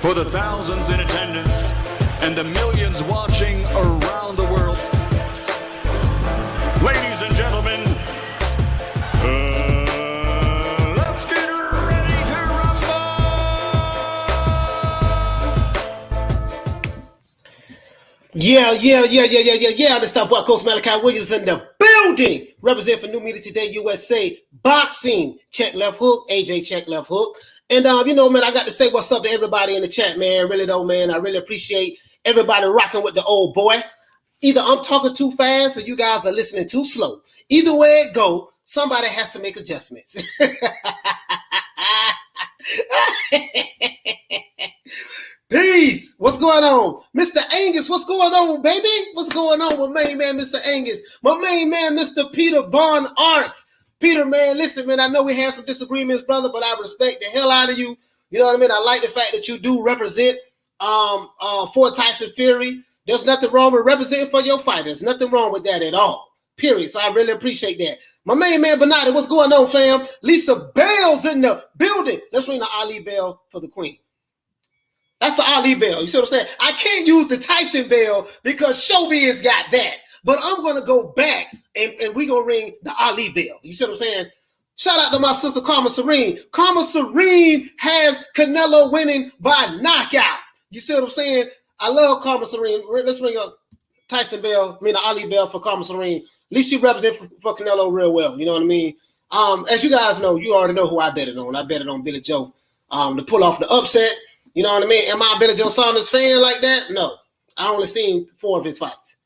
for the thousands in attendance and the millions watching around the world. Ladies and gentlemen, let's get ready to rumble! Yeah. This is boy Coach Malachi Williams in the building. Represent for New Media Today USA Boxing. Check left hook. AJ check left hook. And, man, I got to say what's up to everybody in the chat, man. Really, though, man, I really appreciate everybody rocking with the old boy. Either I'm talking too fast or you guys are listening too slow. Either way it go, somebody has to make adjustments. Peace. What's going on? Mr. Angus, what's going on, baby? What's going on with main man, Mr. Angus? My main man, Mr. Peter Von Arts. Peter, man, listen, man, I know we had some disagreements, brother, but I respect the hell out of you. You know what I mean? I like the fact that you do represent for Tyson Fury. There's nothing wrong with representing for your fighters. Nothing wrong with that at all, period. So I really appreciate that. My main man, Bernardi, what's going on, fam? Lisa Bell's in the building. Let's ring the Ali bell for the queen. That's the Ali bell. You see what I'm saying? I can't use the Tyson bell because Showbiz got that. But I'm going to go back and we're going to ring the Ali bell. You see what I'm saying? Shout out to my sister, Karma Serene. Karma Serene has Canelo winning by knockout. You see what I'm saying? I love Karma Serene. Let's ring up Tyson bell, the Ali bell for Karma Serene. At least she represents for Canelo real well. You know what I mean? As you guys know, you already know who I betted on. I betted on Billy Joe to pull off the upset. You know what I mean? Am I a Billy Joe Saunders fan like that? No. I only seen 4 of his fights.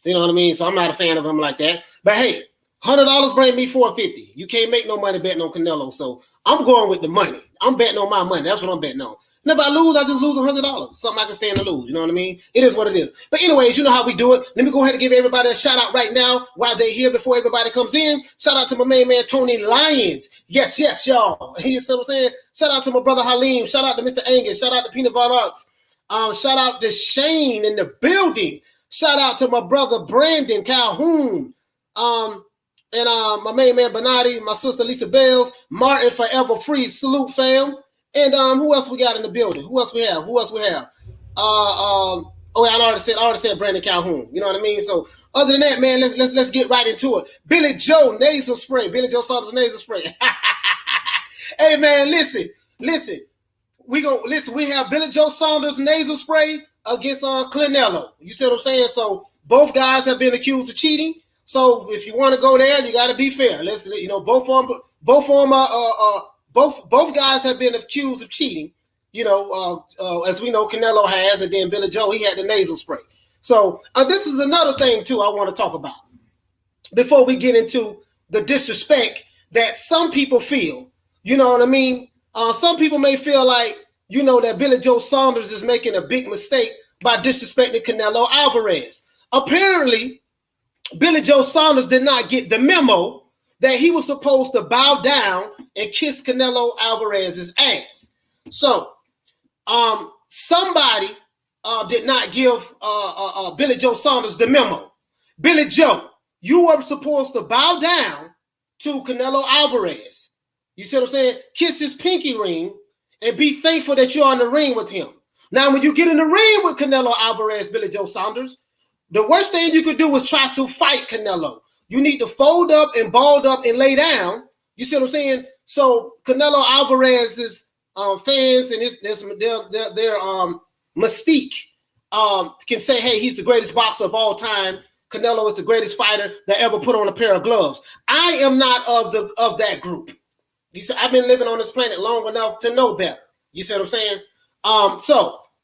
You know what I mean? So I'm not a fan of him like that. But hey, $100 bring me $450. You can't make no money betting on Canelo. So I'm going with the money. I'm betting on my money. That's what I'm betting on. And if I lose, I just lose $100. Something I can stand to lose. You know what I mean? It is what it is. But anyways, you know how we do it. Let me go ahead and give everybody a shout out right now while they're here before everybody comes in. Shout out to my main man, Tony Lyons. Yes, y'all. You see what I'm saying? Shout out to my brother Halim. Shout out to Mr. Angus. Shout out to Peanut Von Arts. Shout out to Shane in the building. Shout out to my brother Brandon Calhoun, and my main man Bernardi, my sister Lisa Bells, Martin Forever Free, salute fam, and who else we got in the building? Who else we have? I already said Brandon Calhoun. You know what I mean? So other than that, man, let's get right into it. Billy Joe nasal spray, Billy Joe Saunders nasal spray. Hey man, listen. We have Billy Joe Saunders nasal spray against Canelo. You see what I'm saying? So both guys have been accused of cheating. So if you want to go there, you got to be fair. Both guys have been accused of cheating. As we know, Canelo has, and then Billy Joe, he had the nasal spray. So this is another thing too I want to talk about before we get into the disrespect that some people feel. You know what I mean? Some people may feel like, that Billy Joe Saunders is making a big mistake by disrespecting Canelo Alvarez. Apparently, Billy Joe Saunders did not get the memo that he was supposed to bow down and kiss Canelo Alvarez's ass. So, somebody did not give Billy Joe Saunders the memo. Billy Joe, you were supposed to bow down to Canelo Alvarez. You see what I'm saying? Kiss his pinky ring and be thankful that you're in the ring with him. Now, when you get in the ring with Canelo Alvarez, Billy Joe Saunders, the worst thing you could do is try to fight Canelo. You need to fold up and balled up and lay down. You see what I'm saying? So Canelo Alvarez's fans and their mystique can say, hey, he's the greatest boxer of all time. Canelo is the greatest fighter that ever put on a pair of gloves. I am not of that group. You see, I've been living on this planet long enough to know better. You see what I'm saying?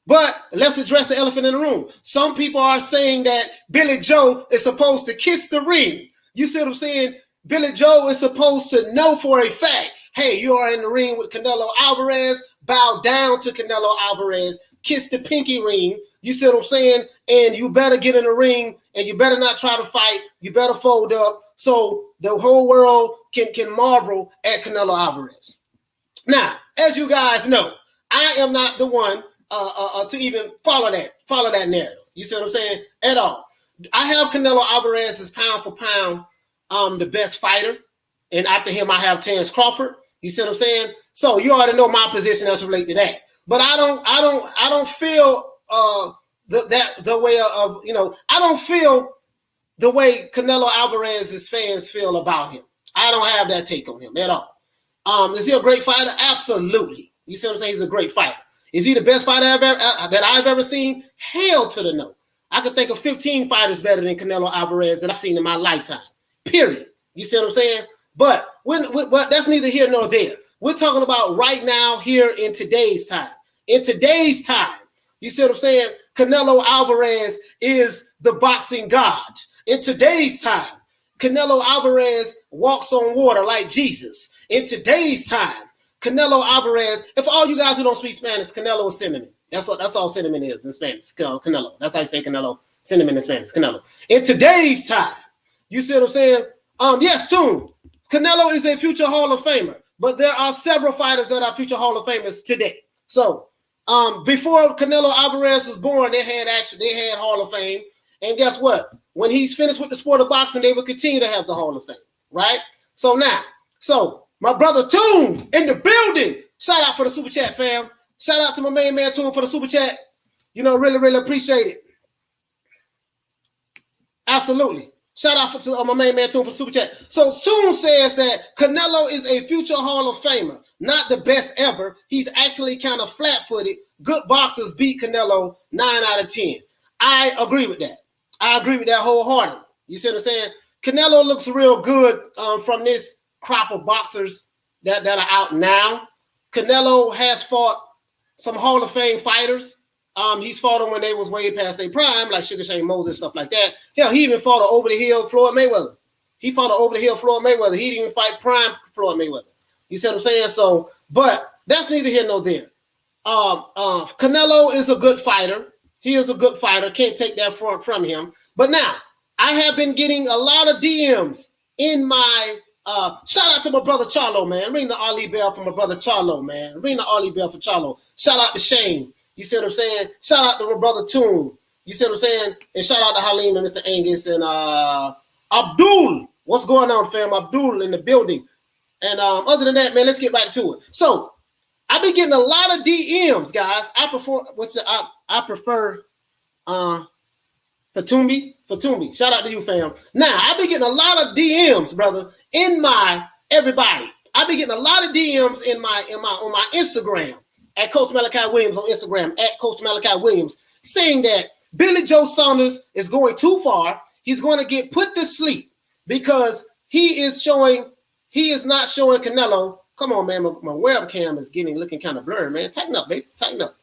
But let's address the elephant in the room. Some people are saying that Billy Joe is supposed to kiss the ring. You see what I'm saying? Billy Joe is supposed to know for a fact, hey, you are in the ring with Canelo Alvarez, bow down to Canelo Alvarez, kiss the pinky ring. You see what I'm saying? And you better get in the ring and you better not try to fight. You better fold up so the whole world can marvel at Canelo Alvarez. Now, as you guys know, I am not the one to even follow that narrative. You see what I'm saying? At all. I have Canelo Alvarez as pound for pound the best fighter. And after him, I have Terence Crawford. You see what I'm saying? So you already know my position as related to that. but I don't feel the way of, you know, I don't feel the way Canelo Alvarez's fans feel about him. I don't have that take on him at all. Is he a great fighter? Absolutely. You see what I'm saying? He's a great fighter. Is he the best fighter that I've ever seen? Hell to the no. I could think of 15 fighters better than Canelo Alvarez that I've seen in my lifetime. Period. You see what I'm saying? But that's neither here nor there. We're talking about right now, here in today's time. In today's time, you see what I'm saying? Canelo Alvarez is the boxing god. In today's time, Canelo Alvarez walks on water like Jesus. In today's time, Canelo Alvarez, if all you guys who don't speak Spanish, Canelo is cinnamon. That's all cinnamon is in Spanish. Canelo. That's how you say Canelo. Cinnamon in Spanish. Canelo. In today's time, you see what I'm saying? Yes, Toon. Canelo is a future Hall of Famer, but there are several fighters that are future Hall of Famers today. So, before Canelo Alvarez was born, they had Hall of Fame, and guess what? When he's finished with the sport of boxing, they will continue to have the Hall of Fame, right? So my brother Toon in the building. Shout out for the super chat, fam. Shout out to my main man Toon for the super chat. You know, really, really appreciate it. Absolutely. Shout out to my main man Toon for super chat. So Toon says that Canelo is a future Hall of Famer, not the best ever. He's actually kind of flat-footed. Good boxers beat Canelo 9 out of 10. I agree with that. I agree with that wholeheartedly. You see what I'm saying? Canelo looks real good from this crop of boxers that are out now. Canelo has fought some Hall of Fame fighters. He's fought them when they was way past their prime, like Sugar Shane Moses, stuff like that. Hell, he even fought an over-the-hill Floyd Mayweather. He didn't even fight prime Floyd Mayweather. You see what I'm saying? So, but that's neither here nor there. Canelo is a good fighter. He is a good fighter. Can't take that from him. But now, I have been getting a lot of DMs in my shout out to my brother Charlo, man. Ring the Ali bell for my brother Charlo, man. Ring the Ali bell for Charlo. Shout out to Shane. You see what I'm saying? Shout out to my brother Toon. You see what I'm saying? And shout out to Halim and Mr. Angus and Abdul. What's going on, fam? Abdul in the building. And other than that, man, let's get back to it. So I've been getting a lot of DMs, guys. I prefer Fatumbi. Shout out to you, fam. Now I've been getting a lot of DMs, brother, in my everybody. I've been getting a lot of DMs on my Instagram at Coach Malachi Williams on Instagram at Coach Malachi Williams, saying that Billy Joe Saunders is going too far. He's going to get put to sleep because he is not showing Canelo. Come on, man. My webcam is looking kind of blurry, man. Tighten up, baby. Tighten up.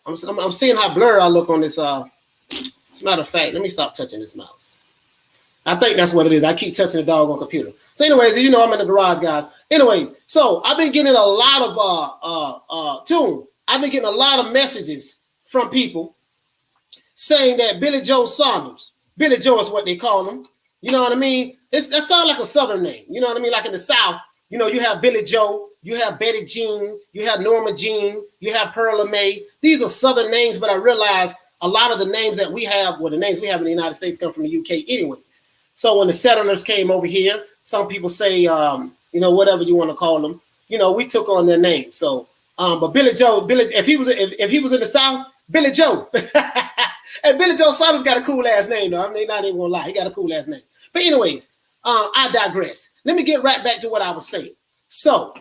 I'm seeing how blurry I look on this. As a matter of fact, let me stop touching this mouse. I think that's what it is. I keep touching the doggone computer. So anyways, you know I'm in the garage, guys. Anyways, so I've been getting a lot of I've been getting a lot of messages from people saying that Billy Joe Saunders, Billy Joe is what they call him. You know what I mean? That sounds like a Southern name. You know what I mean? Like in the South, you know, you have Billy Joe, you have Betty Jean, you have Norma Jean, you have Perla May. These are Southern names, but I realize a lot of the names that we have, the names we have in the United States come from the UK anyways. So when the settlers came over here, some people say, you know, whatever you want to call them, you know, we took on their name. So, but Billy, if he was in the South, Billy Joe, and Billy Joe Saunders got a cool ass name though. I'm not even gonna lie, he got a cool ass name. But anyways, I digress. Let me get right back to what I was saying. So,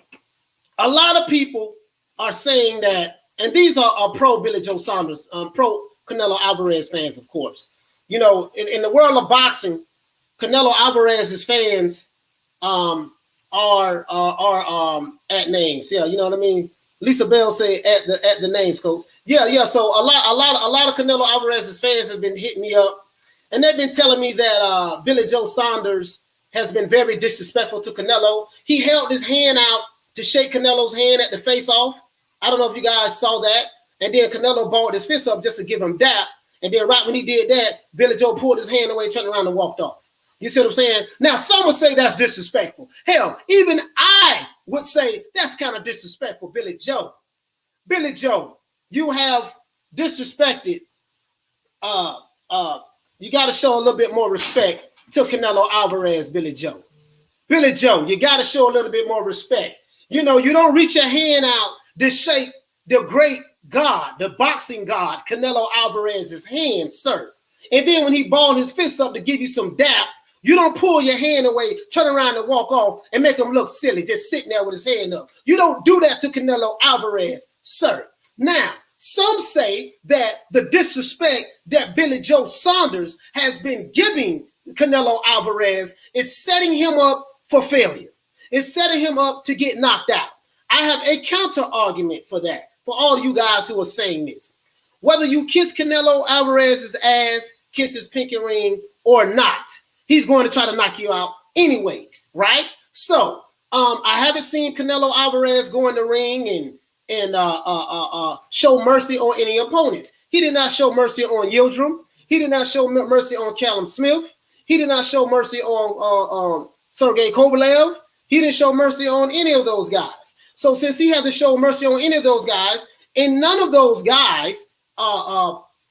a lot of people are saying that, and these are pro Billy Joe Saunders, pro Canelo Alvarez fans, of course. You know, in the world of boxing, Canelo Alvarez's fans are at names. Yeah, you know what I mean? Lisa Bell said at the names, coach. Yeah. So a lot of Canelo Alvarez's fans have been hitting me up, and they've been telling me that Billy Joe Saunders has been very disrespectful to Canelo. He held his hand out to shake Canelo's hand at the face-off. I don't know if you guys saw that. And then Canelo balled his fist up just to give him dap. And then right when he did that, Billy Joe pulled his hand away, turned around and walked off. You see what I'm saying? Now, some would say that's disrespectful. Hell, even I would say that's kind of disrespectful, Billy Joe. Billy Joe, you have disrespected. You got to show a little bit more respect to Canelo Alvarez, Billy Joe. Billy Joe, you got to show a little bit more respect. You know, you don't reach your hand out to shake the great God, the boxing God, Canelo Alvarez's hand, sir. And then when he balled his fists up to give you some dap, you don't pull your hand away, turn around and walk off and make him look silly, just sitting there with his hand up. You don't do that to Canelo Alvarez, sir. Now, some say that the disrespect that Billy Joe Saunders has been giving Canelo Alvarez is setting him up for failure. It's setting him up to get knocked out. I have a counter argument for that, for all of you guys who are saying this. Whether you kiss Canelo Alvarez's ass, kiss his pinky ring or not, he's going to try to knock you out anyways, right? So I haven't seen Canelo Alvarez go in the ring and show mercy on any opponents. He did not show mercy on Yildirim. He did not show mercy on Callum Smith. He did not show mercy on Sergey Kovalev. He didn't show mercy on any of those guys. So since he hasn't shown mercy on any of those guys, and none of those guys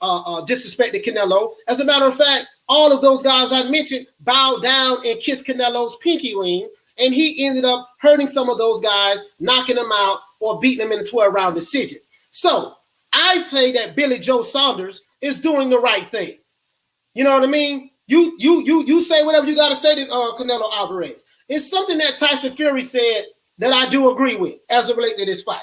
disrespected Canelo. As a matter of fact, all of those guys I mentioned bowed down and kissed Canelo's pinky ring, and he ended up hurting some of those guys, knocking them out or beating them in a 12-round decision. So I say that Billy Joe Saunders is doing the right thing. You know what I mean? You say whatever you got to say to Canelo Alvarez. It's something that Tyson Fury said that I do agree with as it relates to this fight.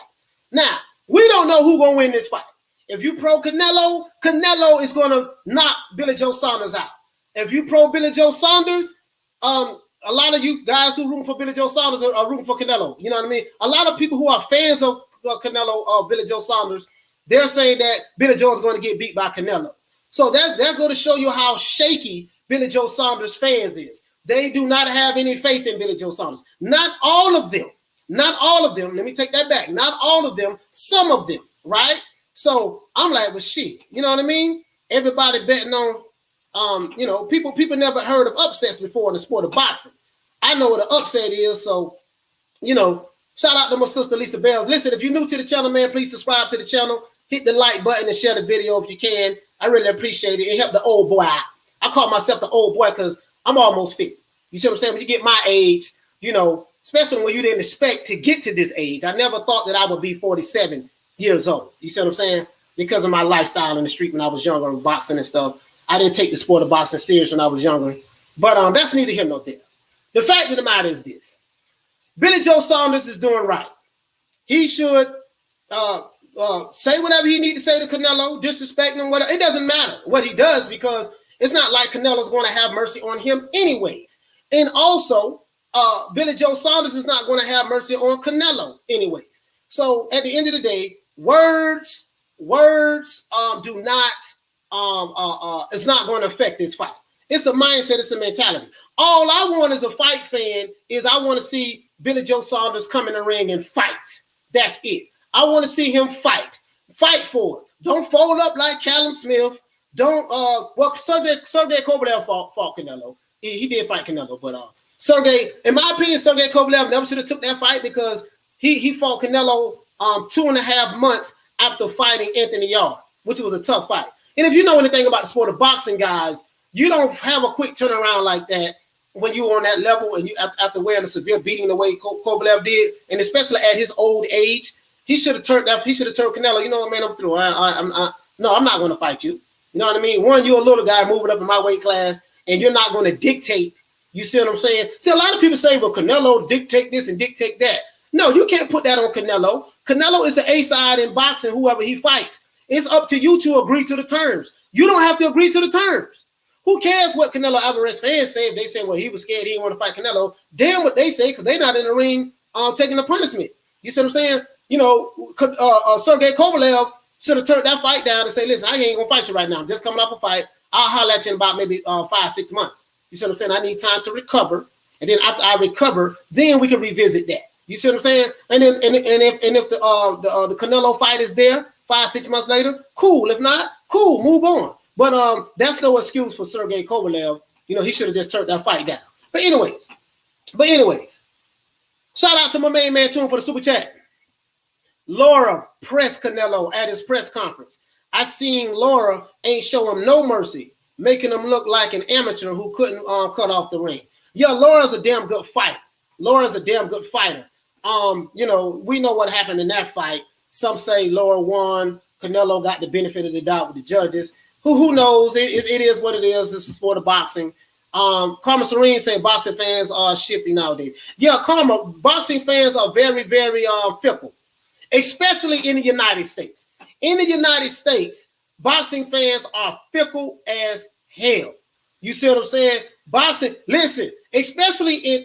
Now, we don't know who's going to win this fight. If you pro Canelo, Canelo is going to knock Billy Joe Saunders out. If you pro Billy Joe Saunders, a lot of you guys who root for Billy Joe Saunders are rooting for Canelo. You know what I mean? A lot of people who are fans of Canelo, Billy Joe Saunders, they're saying that Billy Joe is going to get beat by Canelo. So that's going to show you how shaky Billy Joe Saunders fans is. They do not have any faith in Billy Joe Saunders. Not all of them. Not all of them. Let me take that back. Not all of them. Some of them, right? So I'm like, well, shit. You know what I mean? Everybody betting on, people never heard of upsets before in the sport of boxing. I know what an upset is. So, shout out to my sister, Lisa Bells. Listen, if you're new to the channel, man, please subscribe to the channel. Hit the like button and share the video if you can. I really appreciate it. It helped the old boy out. I call myself the old boy because I'm almost 50. You see what I'm saying? When you get my age, especially when you didn't expect to get to this age. I never thought that I would be 47 years old. You see what I'm saying? Because of my lifestyle in the street when I was younger, boxing and stuff. I didn't take the sport of boxing serious when I was younger. But that's neither here nor there. The fact of the matter is this. Billy Joe Saunders is doing right. He should say whatever he needs to say to Canelo, disrespect him, whatever. It doesn't matter what he does because it's not like Canelo's going to have mercy on him anyways. And also, Billy Joe Saunders is not going to have mercy on Canelo anyways. So at the end of the day, words do not, it's not going to affect this fight. It's a mindset, it's a mentality. All I want as a fight fan is I want to see Billy Joe Saunders come in the ring and fight. That's it. I want to see him fight. Fight for it. Don't fold up like Callum Smith. Don't, Sergey Kovalev fought Canelo. He did fight Canelo, but Sergey, in my opinion, Sergey Kovalev never should have took that fight because he fought Canelo 2.5 months after fighting Anthony Yarde, which was a tough fight. And if you know anything about the sport of boxing, guys, you don't have a quick turnaround like that when you're on that level and you after wearing a severe beating the way Kovalev did, and especially at his old age, he should have turned Canelo. You know what, man? I'm through. I'm not going to fight you. You know what I mean? One, you're a little guy moving up in my weight class, and you're not going to dictate. You see what I'm saying? See, a lot of people say, well, Canelo dictate this and dictate that. No, you can't put that on Canelo. Canelo is the A-side in boxing, whoever he fights. It's up to you to agree to the terms. You don't have to agree to the terms. Who cares what Canelo Alvarez fans say if they say, well, he was scared, he didn't want to fight Canelo? Damn what they say because they're not in the ring taking the punishment. You see what I'm saying? Sergey Kovalev should have turned that fight down and say, listen, I ain't going to fight you right now. I'm just coming off a fight. I'll holler at you in about maybe 5-6 months. You see what I'm saying? I need time to recover. And then after I recover, then we can revisit that. You see what I'm saying? And then if the Canelo fight is there 5-6 months later, cool. If not, cool, move on. But that's no excuse for Sergey Kovalev. He should have just turned that fight down. But anyways, shout out to my main man Tune for the super chat. Laura pressed Canelo at his press conference. I seen Laura ain't show him no mercy, making him look like an amateur who couldn't cut off the ring. Yeah, Laura's a damn good fighter. We know what happened in that fight. Some say Laura won. Canelo got the benefit of the doubt with the judges. Who knows? It is what it is. It's a sport of boxing. Karma Serene said boxing fans are shifty nowadays. Yeah, Karma, boxing fans are very, very fickle, especially in the United States. In the United States, boxing fans are fickle as hell. You see what I'm saying? Boxing, listen, especially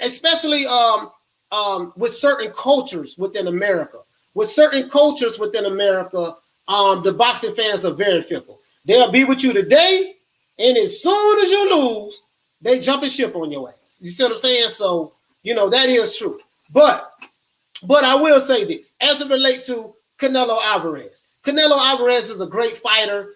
with certain cultures within America. With certain cultures within America, the boxing fans are very fickle. They'll be with you today, and as soon as you lose, they jumping ship on your ass. You see what I'm saying? So, that is true. But I will say this, as it relates to Canelo Alvarez. Canelo Alvarez is a great fighter,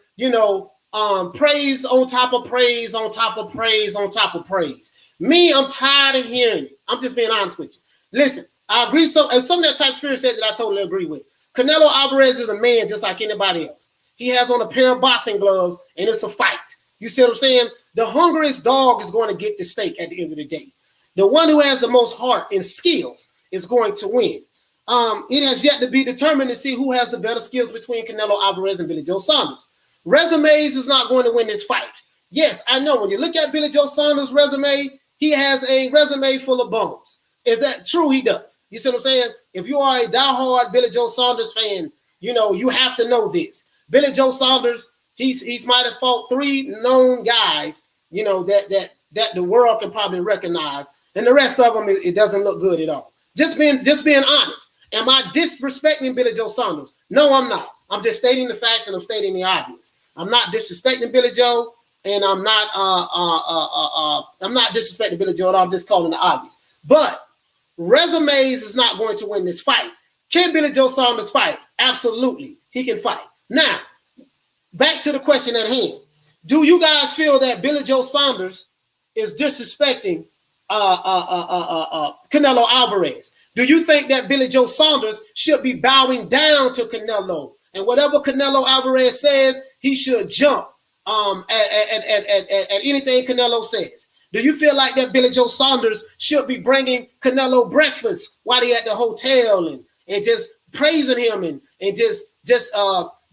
praise on top of praise, on top of praise, on top of praise. Me, I'm tired of hearing it. I'm just being honest with you. Listen, I agree. And some of that Tyson Fury said that I totally agree with. Canelo Alvarez is a man just like anybody else. He has on a pair of boxing gloves, and it's a fight. You see what I'm saying? The hungriest dog is going to get the steak at the end of the day. The one who has the most heart and skills is going to win. It has yet to be determined to see who has the better skills between Canelo Alvarez and Billy Joe Saunders. Resumes is not going to win this fight. Yes, I know. When you look at Billy Joe Saunders' resume, he has a resume full of bones. Is that true? He does. You see what I'm saying? If you are a diehard Billy Joe Saunders fan, you have to know this. Billy Joe Saunders, he's might have fought 3 known guys, that the world can probably recognize, and the rest of them, it doesn't look good at all. Just being honest. Am I disrespecting Billy Joe Saunders? No, I'm not. I'm just stating the facts, and I'm stating the obvious. I'm not disrespecting Billy Joe, and I'm not disrespecting Billy Joe at all. I'm just calling the obvious. But resumes is not going to win this fight. Can Billy Joe Saunders fight? Absolutely, he can fight. Now, back to the question at hand. Do you guys feel that Billy Joe Saunders is disrespecting Canelo Alvarez? Do you think that Billy Joe Saunders should be bowing down to Canelo? And whatever Canelo Alvarez says, he should jump at anything Canelo says. Do you feel like that Billy Joe Saunders should be bringing Canelo breakfast while he at the hotel and just praising him and just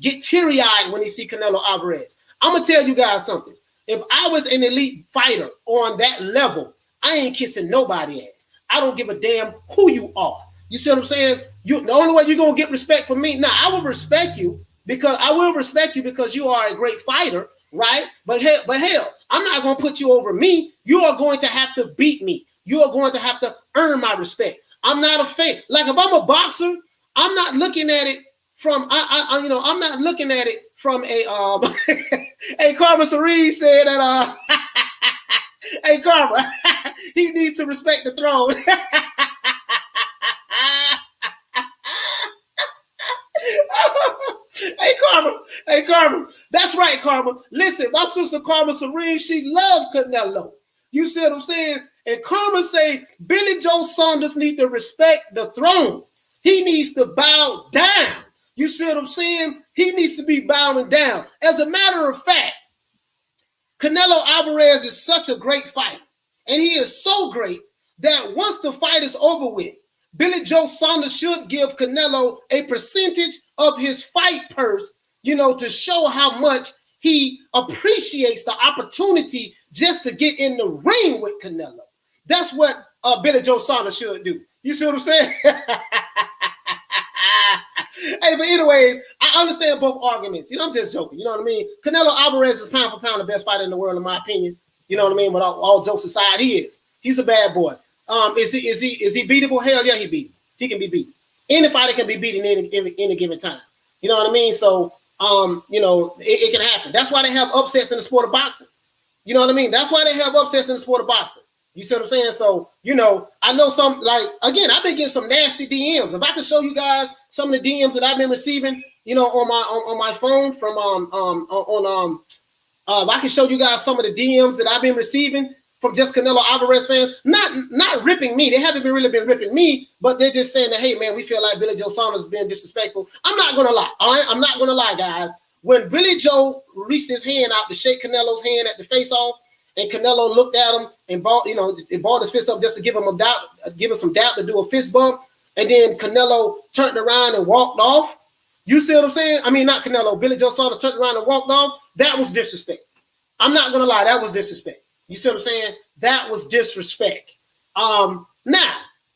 get teary-eyed when he see Canelo Alvarez? I'm going to tell you guys something. If I was an elite fighter on that level, I ain't kissing nobody ass. I don't give a damn who you are. You see what I'm saying? The only way you're going to get respect from me. Now, I will respect you because you are a great fighter, right? But hell, I'm not going to put you over me. You are going to have to beat me. You are going to have to earn my respect. I'm not a fan. Like if I'm a boxer, I'm not looking at it from I'm not looking at it from a hey, Karma Serene said that hey Karma, he needs to respect the throne. Hey Karma, that's right, Karma. Listen, my sister Karma Serene, she loved Canelo. You see what I'm saying? And Karma say Billy Joe Saunders need to respect the throne. He needs to bow down. You see what I'm saying? He needs to be bowing down. As a matter of fact, Canelo Alvarez is such a great fighter. And he is so great that once the fight is over with, Billy Joe Saunders should give Canelo a percentage of his fight purse, to show how much he appreciates the opportunity just to get in the ring with Canelo. That's what Billy Joe Saunders should do. You see what I'm saying? Hey, but anyways, I understand both arguments. I'm just joking. You know what I mean? Canelo Alvarez is pound for pound the best fighter in the world, in my opinion. You know what I mean? But all jokes aside, he is. He's a bad boy. Is he beatable? Hell yeah, he beatable. He can be beat. Any fighter can be beaten any given time. You know what I mean? So it can happen. That's why they have upsets in the sport of boxing. You know what I mean? That's why they have upsets in the sport of boxing. You see what I'm saying? So, I know some, I've been getting some nasty DMs. If I can show you guys some of the DMs that I've been receiving, on my phone from if I can show you guys some of the DMs that I've been receiving from just Canelo Alvarez fans, not ripping me. They haven't really been ripping me, but they're just saying that, hey man, we feel like Billy Joe Saunders is being disrespectful. I'm not gonna lie. All right, I'm not gonna lie, guys. When Billy Joe reached his hand out to shake Canelo's hand at the face-off, and Canelo looked at him and balled his fist up just to give him some doubt to do a fist bump, and then Canelo turned around and walked off. You see what I'm saying? I mean, not Canelo. Billy Joe Saunders turned around and walked off. That was disrespect. I'm not gonna lie, that was disrespect. You see what I'm saying? That was disrespect. Now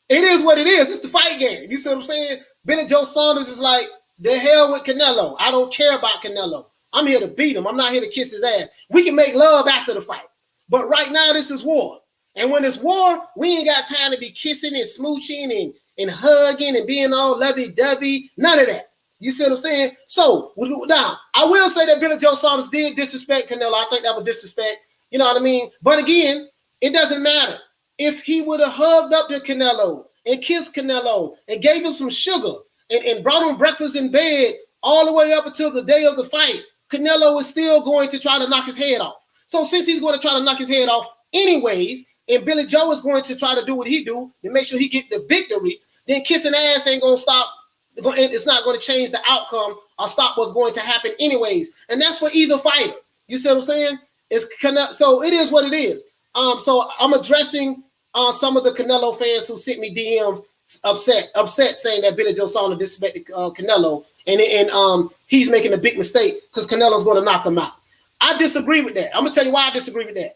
it is what it is. It's the fight game. You see what I'm saying? Billy Joe Saunders is like, the hell with Canelo. I don't care about Canelo. I'm here to beat him. I'm not here to kiss his ass. We can make love after the fight. But right now, this is war. And when it's war, we ain't got time to be kissing and smooching and hugging and being all lovey-dovey. None of that. You see what I'm saying? So, now, I will say that Billy Joe Saunders did disrespect Canelo. I think that was disrespect. You know what I mean? But again, it doesn't matter. If he would have hugged up to Canelo and kissed Canelo and gave him some sugar and brought him breakfast in bed all the way up until the day of the fight, Canelo is still going to try to knock his head off. So since he's going to try to knock his head off anyways, and Billy Joe is going to try to do what he do to make sure he get the victory, then kissing ass ain't going to stop. It's not going to change the outcome or stop what's going to happen anyways. And that's for either fighter. You see what I'm saying? So it is what it is. So I'm addressing some of the Canelo fans who sent me DMs upset saying that Billy Joe Saunders disrespected Canelo and he's making a big mistake because Canelo's going to knock him out. I disagree with that. I'm gonna tell you why I disagree with that.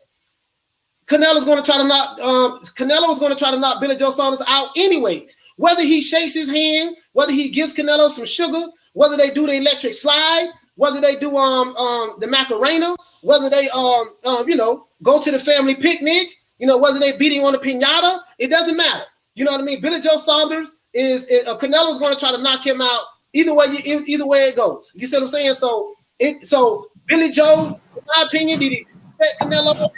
Canelo's going to try to knock Billy Joe Saunders out anyways. Whether he shakes his hand, whether he gives Canelo some sugar, whether they do the electric slide, whether they do the Macarena, whether they go to the family picnic, whether they beat him on the piñata, it doesn't matter. You know what I mean? Billy Joe Saunders is Canelo's going to try to knock him out either way it goes. You see what I'm saying? So Billy Joe, in my opinion, did he respect Canelo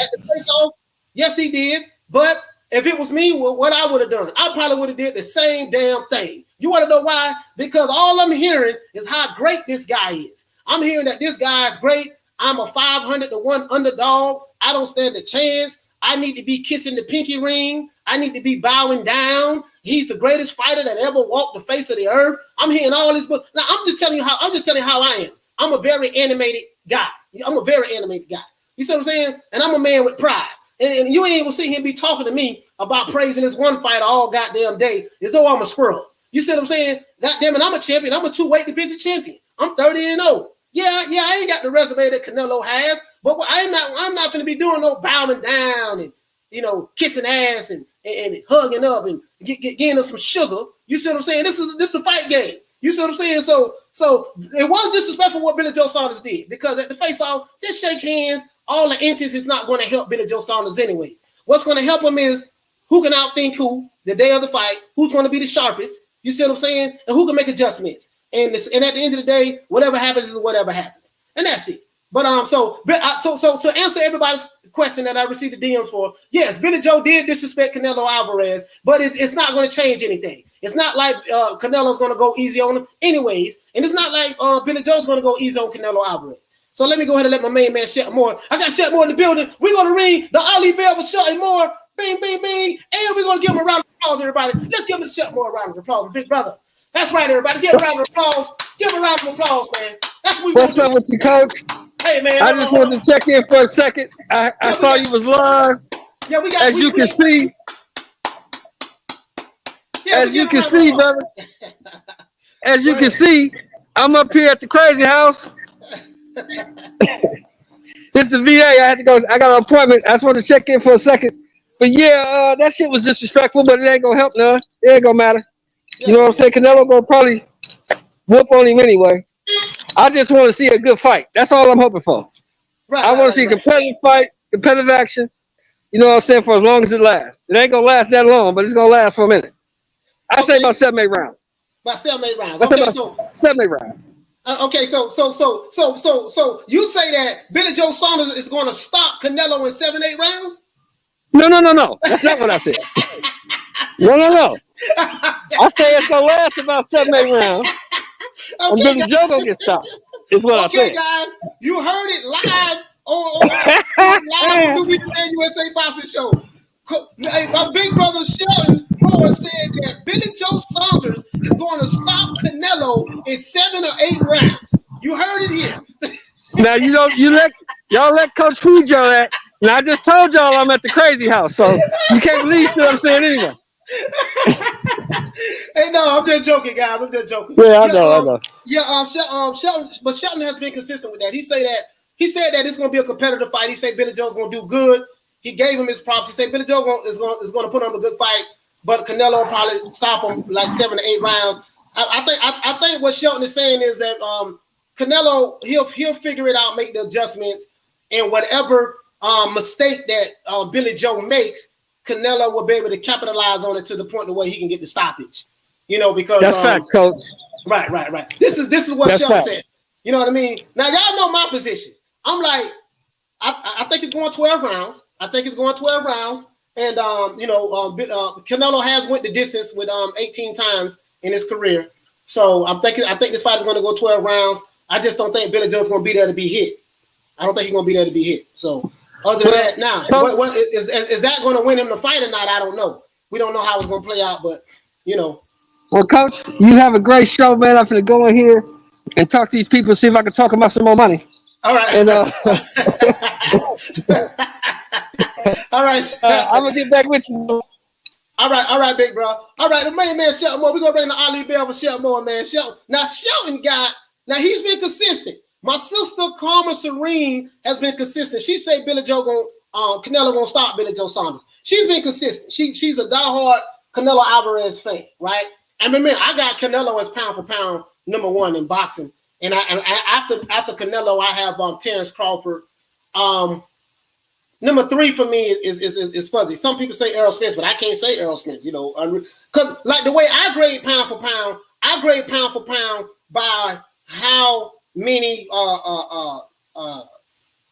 at the face-off? Yes, he did. But if it was me, what I would have done, I probably would have did the same damn thing. You want to know why? Because all I'm hearing is how great this guy is. I'm hearing that this guy is great. I'm a 500-1 underdog. I don't stand a chance. I need to be kissing the pinky ring. I need to be bowing down. He's the greatest fighter that ever walked the face of the earth. I'm hearing all this. Now I'm just telling you how I am. I'm a very animated guy. You see what I'm saying? And I'm a man with pride. And you ain't gonna see him be talking to me about praising this one fighter all goddamn day as though I'm a squirrel. You see what I'm saying? Goddamn it, I'm a champion. I'm a 2-weight division champion. I'm 30-0. Yeah, I ain't got the resume that Canelo has, but I'm not gonna be doing no bowing down and kissing ass and hugging up and getting us some sugar. You see what I'm saying? This is the fight game. You see what I'm saying? So it was disrespectful what Billy Joe Saunders did, because at the face-off, just shake hands. All the inches is not going to help Billy Joe Saunders anyways. What's going to help him is who can outthink who the day of the fight, who's going to be the sharpest. You see what I'm saying? And who can make adjustments. And at the end of the day, whatever happens is whatever happens. And that's it. But so to answer everybody's question that I received the DM for, yes, Billy Joe did disrespect Canelo Alvarez, but it's not going to change anything. It's not like Canelo's going to go easy on him anyways, and it's not like Billy Joe's going to go easy on Canelo Alvarez. So let me go ahead and let my main man Shep Moore. I got Shep Moore in the building. We're going to ring the Ali bell for Shep Moore. Bing, bing, bing. And we're going to give him a round of applause, everybody. Let's give Shep Moore a round of applause, big brother. That's right, everybody. Give a round of applause. Give a round of applause, man. That's what we What's up with you, Coach? Hey, man. I just wanted to check in for a second. I saw you was live. Yeah, we got. As you can see, brother. As you can see, I'm up here at the crazy house. This is the VA. I had to go. I got an appointment. I just wanted to check in for a second. But yeah, that shit was disrespectful, but it ain't gonna help none. It ain't gonna matter. You know what I'm saying? Canelo gonna probably whoop on him anyway. I just want to see a good fight. That's all I'm hoping for. I want to see a competitive fight, competitive action. You know what I'm saying? For as long as it lasts. It ain't gonna last that long, but it's gonna last for a minute. I say about 7-8 rounds. About 7-8 rounds. Okay, so 7-8 rounds. Okay, so you say that Billy Joe Saunders is going to stop Canelo in 7-8 rounds? No. That's not what I said. No. I say it's gonna last about 7-8 rounds. Okay, Billy Joe gonna get stopped. Is what I said. Okay, guys, you heard it live on the Weekend USA Boxing Show. My big brother Sheldon Moore said that Billy Joe Saunders is going to stop Canelo in 7 or 8 rounds. You heard it here. Now y'all let Coach Fujo that. And I just told y'all I'm at the crazy house, so you can't believe shit I'm saying anyway. Hey, no, I'm just joking, guys. I'm just joking. Yeah, I know. Yeah, Shelton, but Shelton has been consistent with that. He said that it's going to be a competitive fight. He said Billy Joe's going to do good. He gave him his props. He said Billy Joe is going to put on a good fight, but Canelo will probably stop him like 7 to 8 rounds. I think what Shelton is saying is that Canelo he'll figure it out, make the adjustments, and whatever mistake that Billy Joe makes, Canelo will be able to capitalize on it to the point where he can get the stoppage. You know, because that's facts, coach. Right. This is what Shelton said. You know what I mean? Now y'all know my position. I'm like, I think it's going 12 rounds. I think it's going 12 rounds, and Canelo has went the distance with 18 times in his career. So I think this fight is going to go 12 rounds. I just don't think Billy Joe's going to be there to be hit. I don't think he's going to be there to be hit. So other than that, now what is that going to win him the fight or not? I don't know. We don't know how it's going to play out, but you know. Well, coach, you have a great show, man. I'm going to go in here and talk to these people, see if I can talk about some more money. All right. And all right. I'm gonna get back with you. All right, big bro. All right, the main man Shelton Moore. We're gonna bring the Ali Bell for Shelton Moore, man. Shelton. Now he's been consistent. My sister Karma Serene has been consistent. She say Canelo gonna stop Billy Joe Saunders. She's been consistent. She's a diehard Canelo Alvarez fan, right? And remember, I got Canelo as pound for pound #1 in boxing. And after Canelo, I have Terrence Crawford. Number 3 for me is fuzzy. Some people say Errol Spence, but I can't say Errol Spence. You know, because like the way I grade pound for pound by how many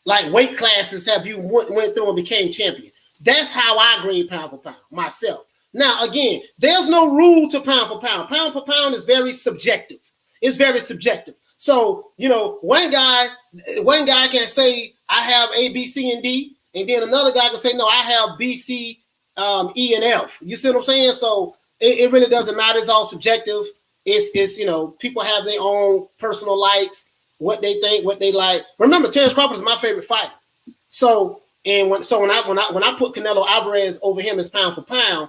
like weight classes have you went through and became champion. That's how I grade pound for pound myself. Now again, there's no rule to pound for pound. Pound for pound is very subjective. It's very subjective. So, you know, one guy can say I have A, B, C, and D, and then another guy can say, no, I have B, C, E, and F. You see what I'm saying? So it really doesn't matter. It's all subjective. It's you know, people have their own personal likes, what they think, what they like. Remember, Terrence Crawford is my favorite fighter. So when I put Canelo Alvarez over him as pound for pound,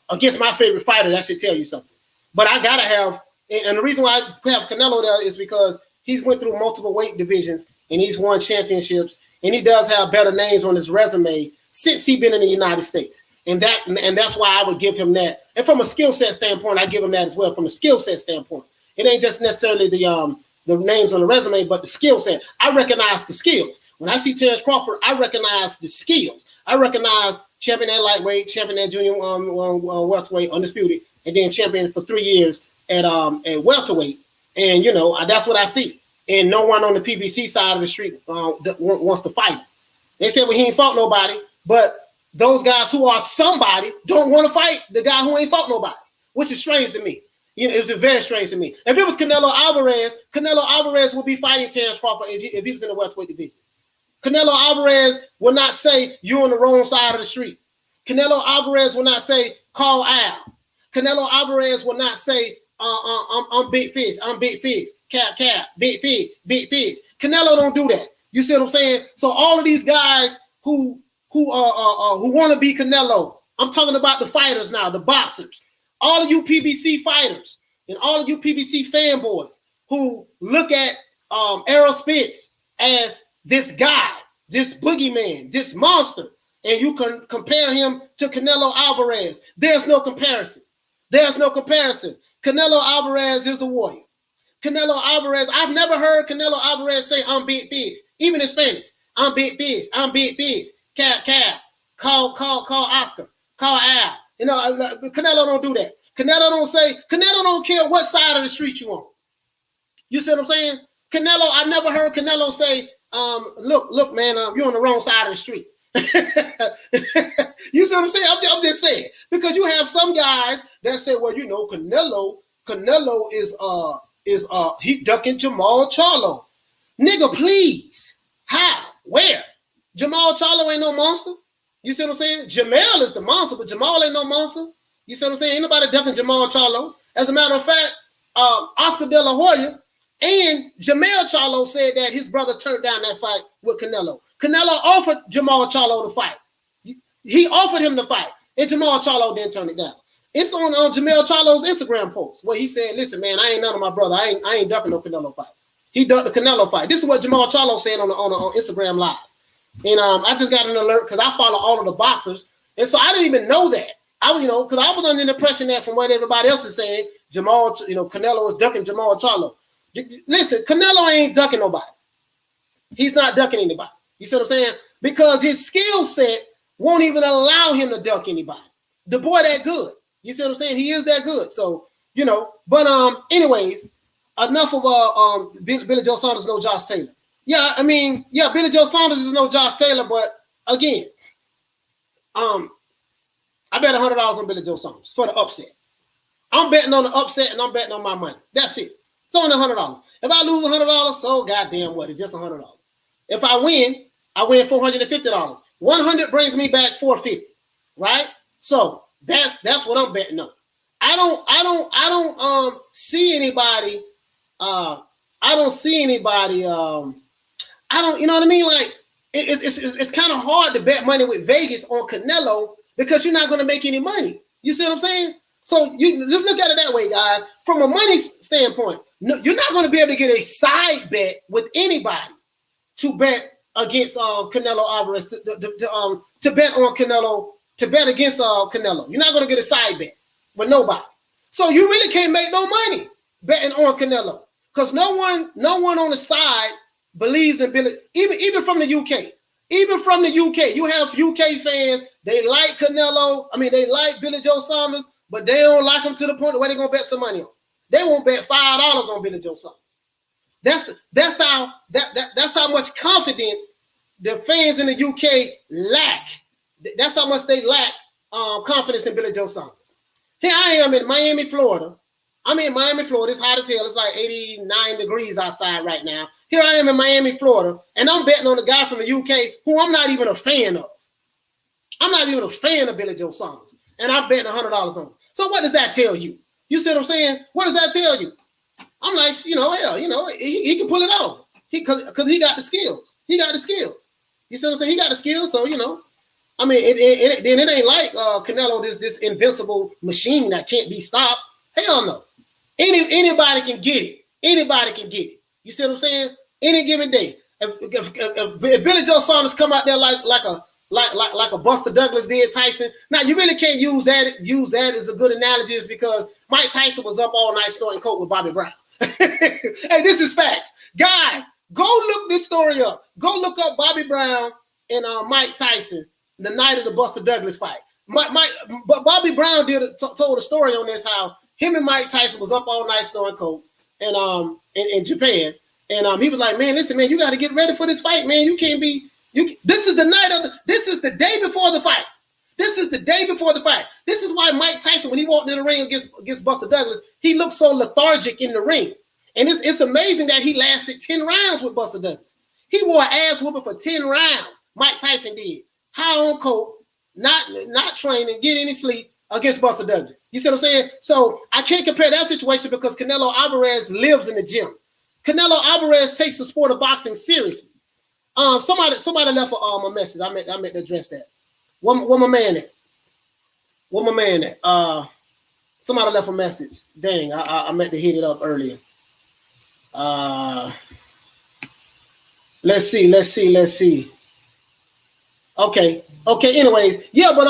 against my favorite fighter, that should tell you something. But I gotta have. And the reason why I have Canelo there is because he's went through multiple weight divisions and he's won championships and he does have better names on his resume since he's been in the United States. And that's why I would give him that. And from a skill set standpoint, I give him that as well. From a skill set standpoint, it ain't just necessarily the names on the resume, but the skill set. I recognize the skills. When I see Terrence Crawford, I recognize the skills. I recognize champion at lightweight, champion at junior welterweight, undisputed, and then champion for 3 years at welterweight, and you know that's what I see. And no one on the PBC side of the street wants to fight. They said, well, he ain't fought nobody, but those guys who are somebody don't want to fight the guy who ain't fought nobody, which is strange to me. You know, it was very strange to me. If it was Canelo Alvarez would be fighting Terrence Crawford if he was in the welterweight division. Canelo Alvarez will not say you're on the wrong side of the street. Canelo Alvarez will not say call Al. Canelo Alvarez will not say I'm big fish. I'm big fish. Cap, big fish, big fish. Canelo don't do that. You see what I'm saying? So all of these guys who want to be Canelo, I'm talking about the fighters now, the boxers. All of you PBC fighters and all of you PBC fanboys who look at Errol Spence as this guy, this boogeyman, this monster, and you can compare him to Canelo Alvarez. There's no comparison. There's no comparison. Canelo Alvarez is a warrior. Canelo Alvarez, I've never heard Canelo Alvarez say, I'm big fish. Even in Spanish, I'm big fish. I'm big fish. Cap. Call Oscar. Call Al. You know, Canelo don't do that. Canelo don't care what side of the street you on. You see what I'm saying? Canelo, I've never heard Canelo say, look, man, you're on the wrong side of the street. You see what I'm saying? I'm just saying, because you have some guys that say, well, you know, Canelo is he ducking Jamal Charlo. Nigga, please. How? Where? Jamal Charlo ain't no monster. You see what I'm saying? Jamal is the monster, but Jamal ain't no monster. You see what I'm saying? Ain't nobody ducking Jamal Charlo. As a matter of fact, Oscar De La Hoya and Jamal Charlo said that his brother turned down that fight with Canelo. Canelo offered Jamal Charlo to fight. he offered him the fight, and Jamal Charlo didn't turn it down. It's on Jamal Charlo's Instagram post where he said, "Listen, man, I ain't none of my brother. I ain't ducking no Canelo fight." He ducked the Canelo fight. This is what Jamal Charlo said on Instagram Live. And I just got an alert because I follow all of the boxers, and so I didn't even know that. Because I was under the impression that from what everybody else is saying, Canelo is ducking Jamal Charlo. Listen, Canelo ain't ducking nobody. He's not ducking anybody. You see what I'm saying? Because his skill set won't even allow him to duck anybody. The boy that good. You see what I'm saying? He is that good. So, but anyways, enough of Billy Joe Saunders, no Josh Taylor. Yeah, Billy Joe Saunders is no Josh Taylor, but again, I bet $100 on Billy Joe Saunders for the upset. I'm betting on the upset and I'm betting on my money. That's it. It's only $100. If I lose $100, so goddamn what? It's just $100. If I win $450. 100 brings me back $450, right? So that's what I'm betting on. I don't see anybody. You know what I mean? Like it's kind of hard to bet money with Vegas on Canelo because you're not going to make any money. You see what I'm saying? So you just look at it that way, guys. From a money standpoint, you're not going to be able to get a side bet with anybody to bet against Canelo Alvarez to bet on Canelo to bet against Canelo. You're not going to get a side bet with nobody. So you really can't make no money betting on Canelo because no one on the side believes in Billy. Even from the UK. Even from the UK, you have UK fans. They like Canelo. They like Billy Joe Saunders, but they don't like him to the point where they're gonna bet some money on. They won't bet $5 on Billy Joe Saunders. That's how much confidence the fans in the UK lack. That's how much they lack confidence in Billy Joe Saunders. Here I am in Miami, Florida. It's hot as hell. It's like 89 degrees outside right now. Here I am in Miami, Florida, and I'm betting on a guy from the UK who I'm not even a fan of. I'm not even a fan of Billy Joe Saunders, and I'm betting $100 on him. So what does that tell you? You see what I'm saying? What does that tell you? I'm like, he can pull it off. Because he got the skills. He got the skills. You see what I'm saying? He got the skills, so, then it ain't like Canelo, this invincible machine that can't be stopped. Hell no. Anybody can get it. Anybody can get it. You see what I'm saying? Any given day. If Billy Joe Saunders come out there like a Buster Douglas did Tyson. Now you really can't use that as a good analogy, is because Mike Tyson was up all night snorting coke with Bobby Brown. Hey, this is facts. Guys, go look this story up. Go look up Bobby Brown and Mike Tyson the night of the Buster Douglas fight. But Bobby Brown told a story on this, how him and Mike Tyson was up all night snorting coke and in Japan. And he was like, man, listen, man, you got to get ready for this fight, man. You can't be. This is the day before the fight. This is the day before the fight. This is why Mike Tyson, when he walked in the ring against Buster Douglas, he looked so lethargic in the ring. And it's amazing that he lasted 10 rounds with Buster Douglas. He wore an ass whooping for 10 rounds. Mike Tyson did. High on coke, not training, get any sleep against Buster Douglas. You see what I'm saying? So I can't compare that situation because Canelo Alvarez lives in the gym. Canelo Alvarez takes the sport of boxing seriously. Somebody left a message. I meant to address that. Where my man at? Somebody left a message. Dang, I meant to hit it up earlier. Let's see. Okay. Anyways, yeah, but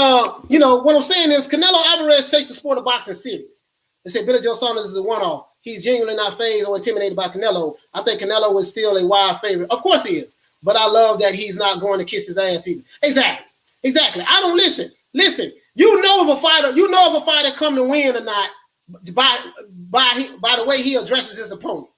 what I'm saying is Canelo Alvarez takes the sport of boxing serious. They said Billy Joe Saunders is a one-off. He's genuinely not fazed or intimidated by Canelo. I think Canelo is still a wide favorite. Of course he is. But I love that he's not going to kiss his ass either. Exactly. I don't listen. You know if a fighter come to win or not by the way he addresses his opponent.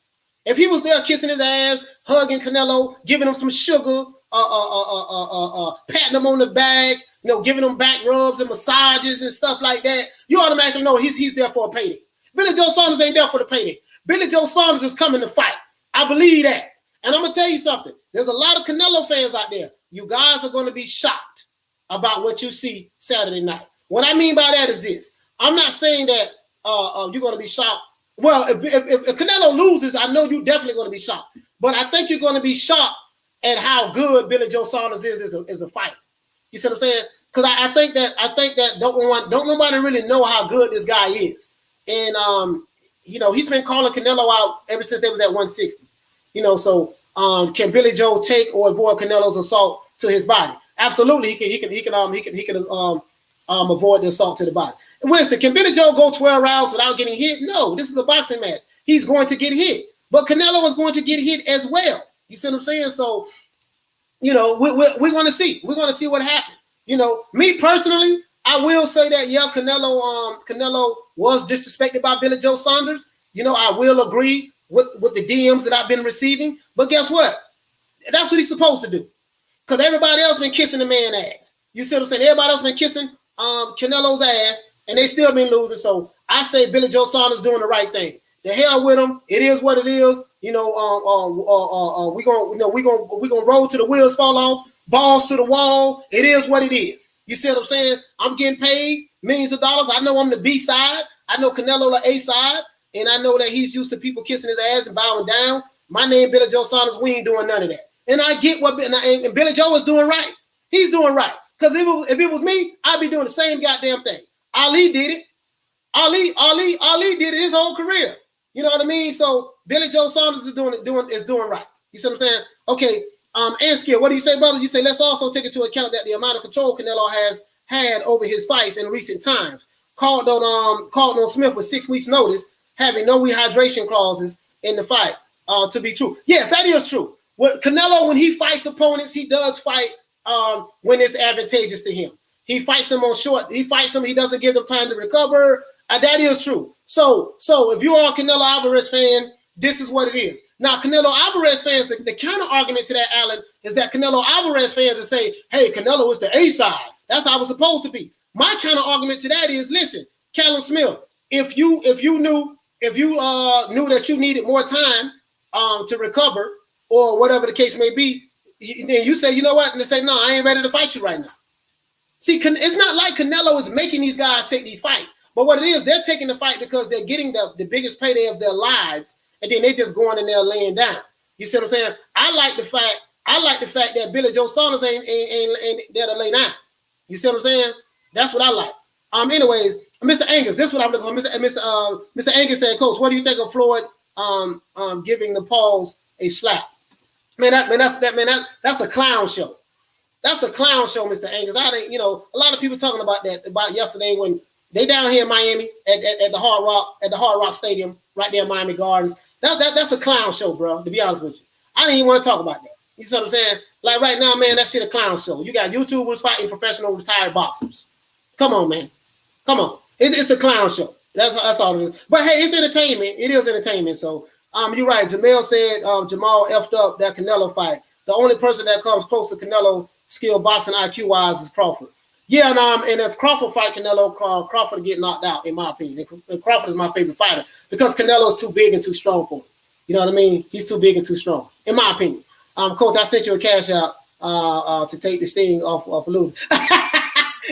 If he was there kissing his ass, hugging Canelo, giving him some sugar, patting him on the back, giving him back rubs and massages and stuff like that, you automatically know he's there for a payday. Billy Joe Saunders ain't there for the payday. Billy Joe Saunders is coming to fight. I believe that. And I'm going to tell you something. There's a lot of Canelo fans out there. You guys are going to be shocked about what you see Saturday night. What I mean by that is this. I'm not saying that you're going to be shocked. Well, if Canelo loses, I know you're definitely going to be shocked. But I think you're going to be shocked at how good Billy Joe Saunders is as a fighter. You see what I'm saying? because I think that don't nobody really know how good this guy is, and he's been calling Canelo out ever since they was at 160. So can Billy Joe take or avoid Canelo's assault to his body? Absolutely, he can avoid the assault to the body. And listen, can Billy Joe go 12 rounds without getting hit? No, this is a boxing match. He's going to get hit, but Canelo is going to get hit as well. You see what I'm saying? So, we're going to see. We're going to see what happens. Me personally, I will say that Canelo was disrespected by Billy Joe Saunders. I will agree with the DMs that I've been receiving. But guess what? That's what he's supposed to do. Because everybody else been kissing the man's ass. You see what I'm saying? Everybody else been kissing Canelo's ass, and they still been losing. So I say Billy Joe Saunders doing the right thing. The hell with him. It is what it is. We gonna roll to the wheels fall off, balls to the wall. It is what it is. You see what I'm saying? I'm getting paid millions of dollars. I know I'm the B side. I know Canelo the A side, and I know that he's used to people kissing his ass and bowing down. My name Billy Joe Saunders. We ain't doing none of that. And I get and Billy Joe is doing right. He's doing right. Because if it was me, I'd be doing the same goddamn thing. Ali did it. Ali did it his whole career. You know what I mean? So Billy Joe Saunders is doing right. You see what I'm saying? Okay. And Skill, what do you say, brother? You say let's also take into account that the amount of control Canelo has had over his fights in recent times. Called on Smith with 6 weeks' notice, having no rehydration clauses in the fight. To be true. Yes, that is true. Canelo, when he fights opponents, he does fight when it's advantageous to him. He fights them on short. He fights them. He doesn't give them time to recover. That is true. So if you are a Canelo Alvarez fan, this is what it is. Now, Canelo Alvarez fans, the counter argument to that, Alan, is that Canelo Alvarez fans will say, hey, Canelo is the A side. That's how it was supposed to be. My counter argument to that is, listen, Callum Smith, if you knew that you needed more time to recover or whatever the case may be, then you say, you know what? And they say, no, I ain't ready to fight you right now. See, it's not like Canelo is making these guys take these fights. But what it is, they're taking the fight because they're getting the biggest payday of their lives, and then they just going in there laying down. You see what I'm saying? I like the fact that Billy Joe Saunders ain't there to lay down. You see what I'm saying? That's what I like. Anyways, Mr. Angus, this is what I'm looking for. Mr. Angus said, Coach, what do you think of Floyd giving the Pauls a slap? That's a clown show. That's a clown show, Mr. Angus. I think, a lot of people talking about that about yesterday when they down here in Miami at the Hard Rock Stadium, right there in Miami Gardens. That's a clown show, bro, to be honest with you. I didn't even want to talk about that. You see what I'm saying? Like right now, man, that shit a clown show. You got YouTubers fighting professional retired boxers. Come on, man. Come on. It's a clown show. That's all it is. But hey, it's entertainment. It is entertainment. So you're right. Jamel said Jamal effed up that Canelo fight. The only person that comes close to Canelo skill boxing IQ wise is Crawford. Yeah, and if Crawford fight Canelo, Crawford will get knocked out, in my opinion. And Crawford is my favorite fighter because Canelo is too big and too strong for him. You know what I mean? He's too big and too strong, in my opinion. Coach, I sent you a cash out to take the sting off losing.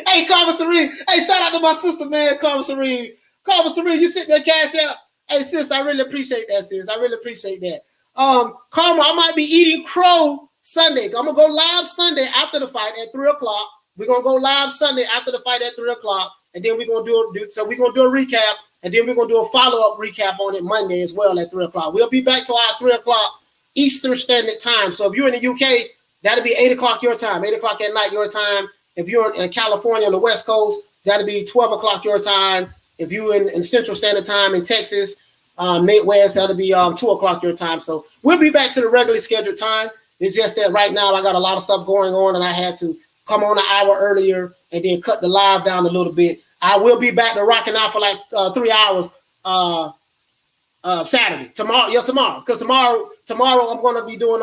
Hey, Carmen Serene. Hey, shout out to my sister, man, Carmen Serene. Carmen Serene, you sent me a cash out. Hey, sis, I really appreciate that, sis. I really appreciate that. Carmen, I might be eating crow Sunday. I'm going to go live Sunday after the fight at 3 o'clock. We're going to go live Sunday after the fight at 3 o'clock, and then we're going to do a recap, and then we're going to do a follow-up recap on it Monday as well at 3 o'clock. We'll be back to our 3 o'clock Eastern Standard Time. So if you're in the UK, that'll be 8 o'clock your time, 8 o'clock at night your time. If you're in California on the West Coast, that'll be 12 o'clock your time. If you're in Central Standard Time in Texas, Midwest, that'll be 2 o'clock your time. So we'll be back to the regularly scheduled time. It's just that right now I got a lot of stuff going on, and I had to come on an hour earlier and then cut the live down a little bit. I will be back to rocking out for like 3 hours Saturday. Tomorrow. Because tomorrow I'm going to be doing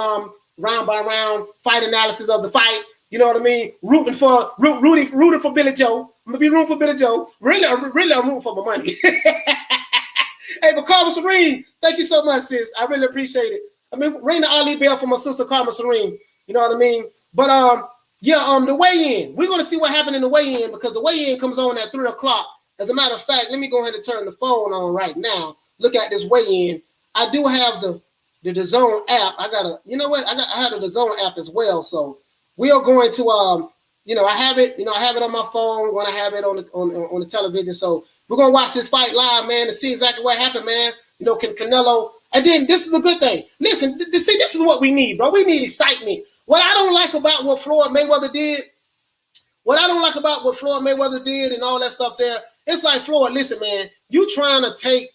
round by round fight analysis of the fight. You know what I mean? Rooting for Billy Joe. I'm going to be rooting for Billy Joe. Really, I'm rooting for my money. Hey, but Carmen Serene, thank you so much, sis. I really appreciate it. I mean, ring the Ali bell for my sister Carmen Serene. You know what I mean? But the weigh-in. We're going to see what happened in the weigh-in because the weigh-in comes on at 3 o'clock. As a matter of fact, let me go ahead and turn the phone on right now. Look at this weigh-in. I do have the DAZN app. I have the DAZN app as well. So we are going to I have it. I have it on my phone. When I have it on the television. So we're gonna watch this fight live, man, to see exactly what happened, man. Can Canelo? And then this is a good thing. Listen, see, this is what we need, bro. We need excitement. What I don't like about what Floyd Mayweather did, and all that stuff there, it's like, Floyd, listen, man, you trying to take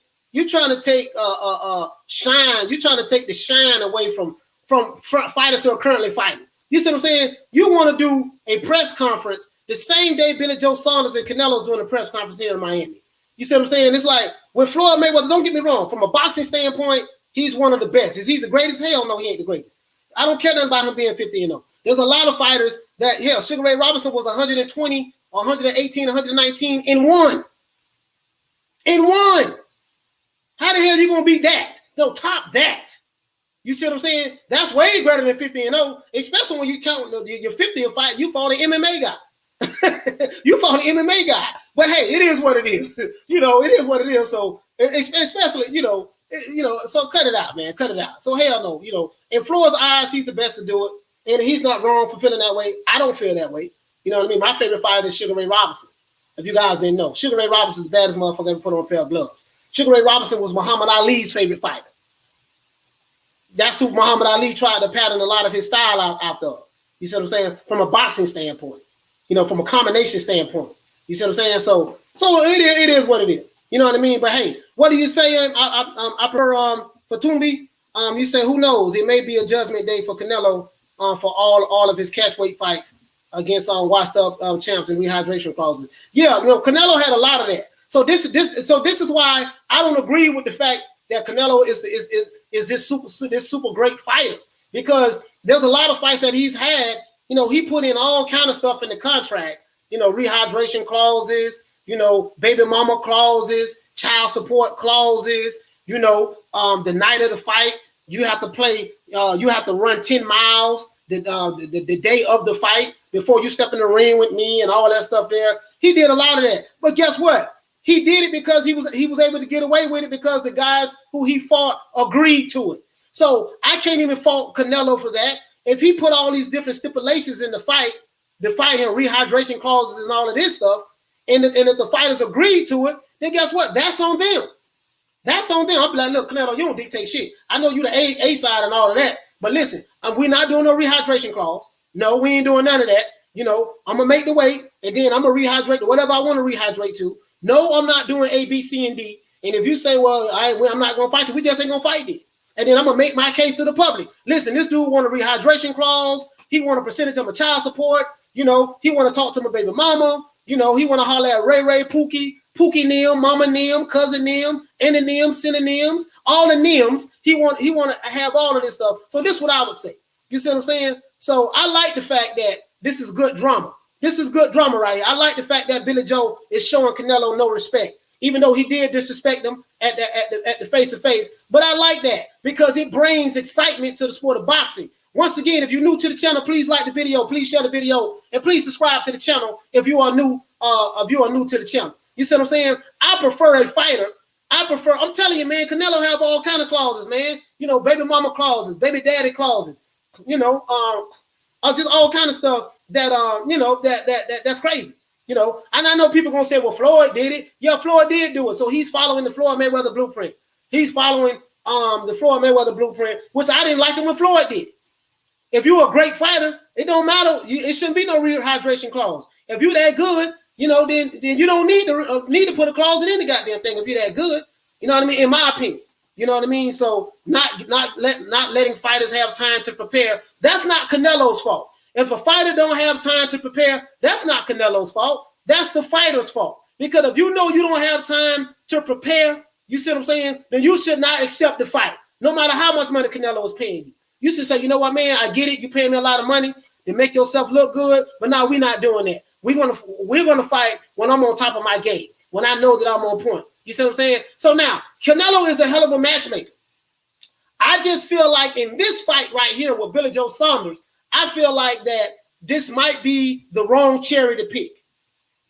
shine. You trying to take the shine away from fighters who are currently fighting. You see what I'm saying? You want to do a press conference the same day Billy Joe Saunders and Canelo's doing a press conference here in Miami. You see what I'm saying? It's like with Floyd Mayweather, don't get me wrong, from a boxing standpoint, he's one of the best. Is he the greatest? Hell no, he ain't the greatest. I don't care nothing about him being 50-0. There's a lot of fighters that, Sugar Ray Robinson was 120, 118, 119 in one. How the hell are you going to beat that? They'll top that. You see what I'm saying? That's way greater than 50-0, especially when you count your 50th fight, you fought an MMA guy. But hey, it is what it is. It is what it is. So especially, so cut it out, man. Cut it out. So hell no, in Floyd's eyes, he's the best to do it. And he's not wrong for feeling that way. I don't feel that way. You know what I mean? My favorite fighter is Sugar Ray Robinson. If you guys didn't know, Sugar Ray Robinson is the baddest motherfucker ever put on a pair of gloves. Sugar Ray Robinson was Muhammad Ali's favorite fighter. That's who Muhammad Ali tried to pattern a lot of his style out of. You see what I'm saying? From a boxing standpoint, from a combination standpoint. You see what I'm saying? So it is what it is. You know what I mean? But hey, what are you saying? I prefer for Tumbi. You say, who knows? It may be a judgment day for Canelo for all of his catchweight fights against washed up champs and rehydration clauses. Yeah, Canelo had a lot of that. So this is why I don't agree with the fact that Canelo is this super great fighter, because there's a lot of fights that he's had. He put in all kind of stuff in the contract. Rehydration clauses. Baby mama clauses, child support clauses. The night of the fight, you have to play. You have to run 10 miles the day of the fight before you step in the ring with me and all that stuff there. He did a lot of that, but guess what? He did it because he was able to get away with it because the guys who he fought agreed to it. So I can't even fault Canelo for that. If he put all these different stipulations in the fight and rehydration clauses and all of this stuff, and if the fighters agreed to it, then guess what? That's on them. That's on them. I'll be like, look, Canelo, you don't dictate shit. I know you the A side and all of that, but listen, we're not doing no rehydration clause. No, we ain't doing none of that. I'm gonna make the weight, and then I'm gonna rehydrate to whatever I want to rehydrate to. No, I'm not doing A, B, C, and D. And if you say, well, I'm not going to fight you, we just ain't going to fight it. And then I'm going to make my case to the public. Listen, this dude want a rehydration clause. He want a percentage of my child support. He want to talk to my baby mama. He want to holler at Ray, Pookie Nim, Mama Nim, Cousin Nim, Antonyms, synonyms, all the Nims. He want to have all of this stuff. So this is what I would say. You see what I'm saying? So I like the fact that this is good drama. This is good drama right here. I like the fact that Billy Joe is showing Canelo no respect, even though he did disrespect him at the face-to-face. But I like that because it brings excitement to the sport of boxing. Once again, if you're new to the channel, please like the video, please share the video, and please subscribe to the channel if you are new to the channel. You see what I'm saying? I prefer a fighter. I'm telling you, man, Canelo have all kind of clauses, man. Baby mama clauses, baby daddy clauses, just all kind of stuff that that's crazy. And I know people gonna say, well, Floyd did it. Yeah, Floyd did do it. So he's following the Floyd Mayweather blueprint. He's following the Floyd Mayweather blueprint, which I didn't like it when Floyd did it. If you're a great fighter, it don't matter. It shouldn't be no rehydration clause. If you're that good, then you don't need to put a clause in the goddamn thing if you're that good. You know what I mean? In my opinion. You know what I mean? So not letting fighters have time to prepare. That's not Canelo's fault. If a fighter don't have time to prepare, that's not Canelo's fault. That's the fighter's fault. Because if you don't have time to prepare, you see what I'm saying? Then you should not accept the fight, no matter how much money Canelo is paying you. You should say, you know what, man? I get it. You paying me a lot of money to make yourself look good, but now we're not doing that. We're gonna fight when I'm on top of my game, when I know that I'm on point. You see what I'm saying? So now Canelo is a hell of a matchmaker. I just feel like in this fight right here with Billy Joe Saunders, I feel like that this might be the wrong cherry to pick.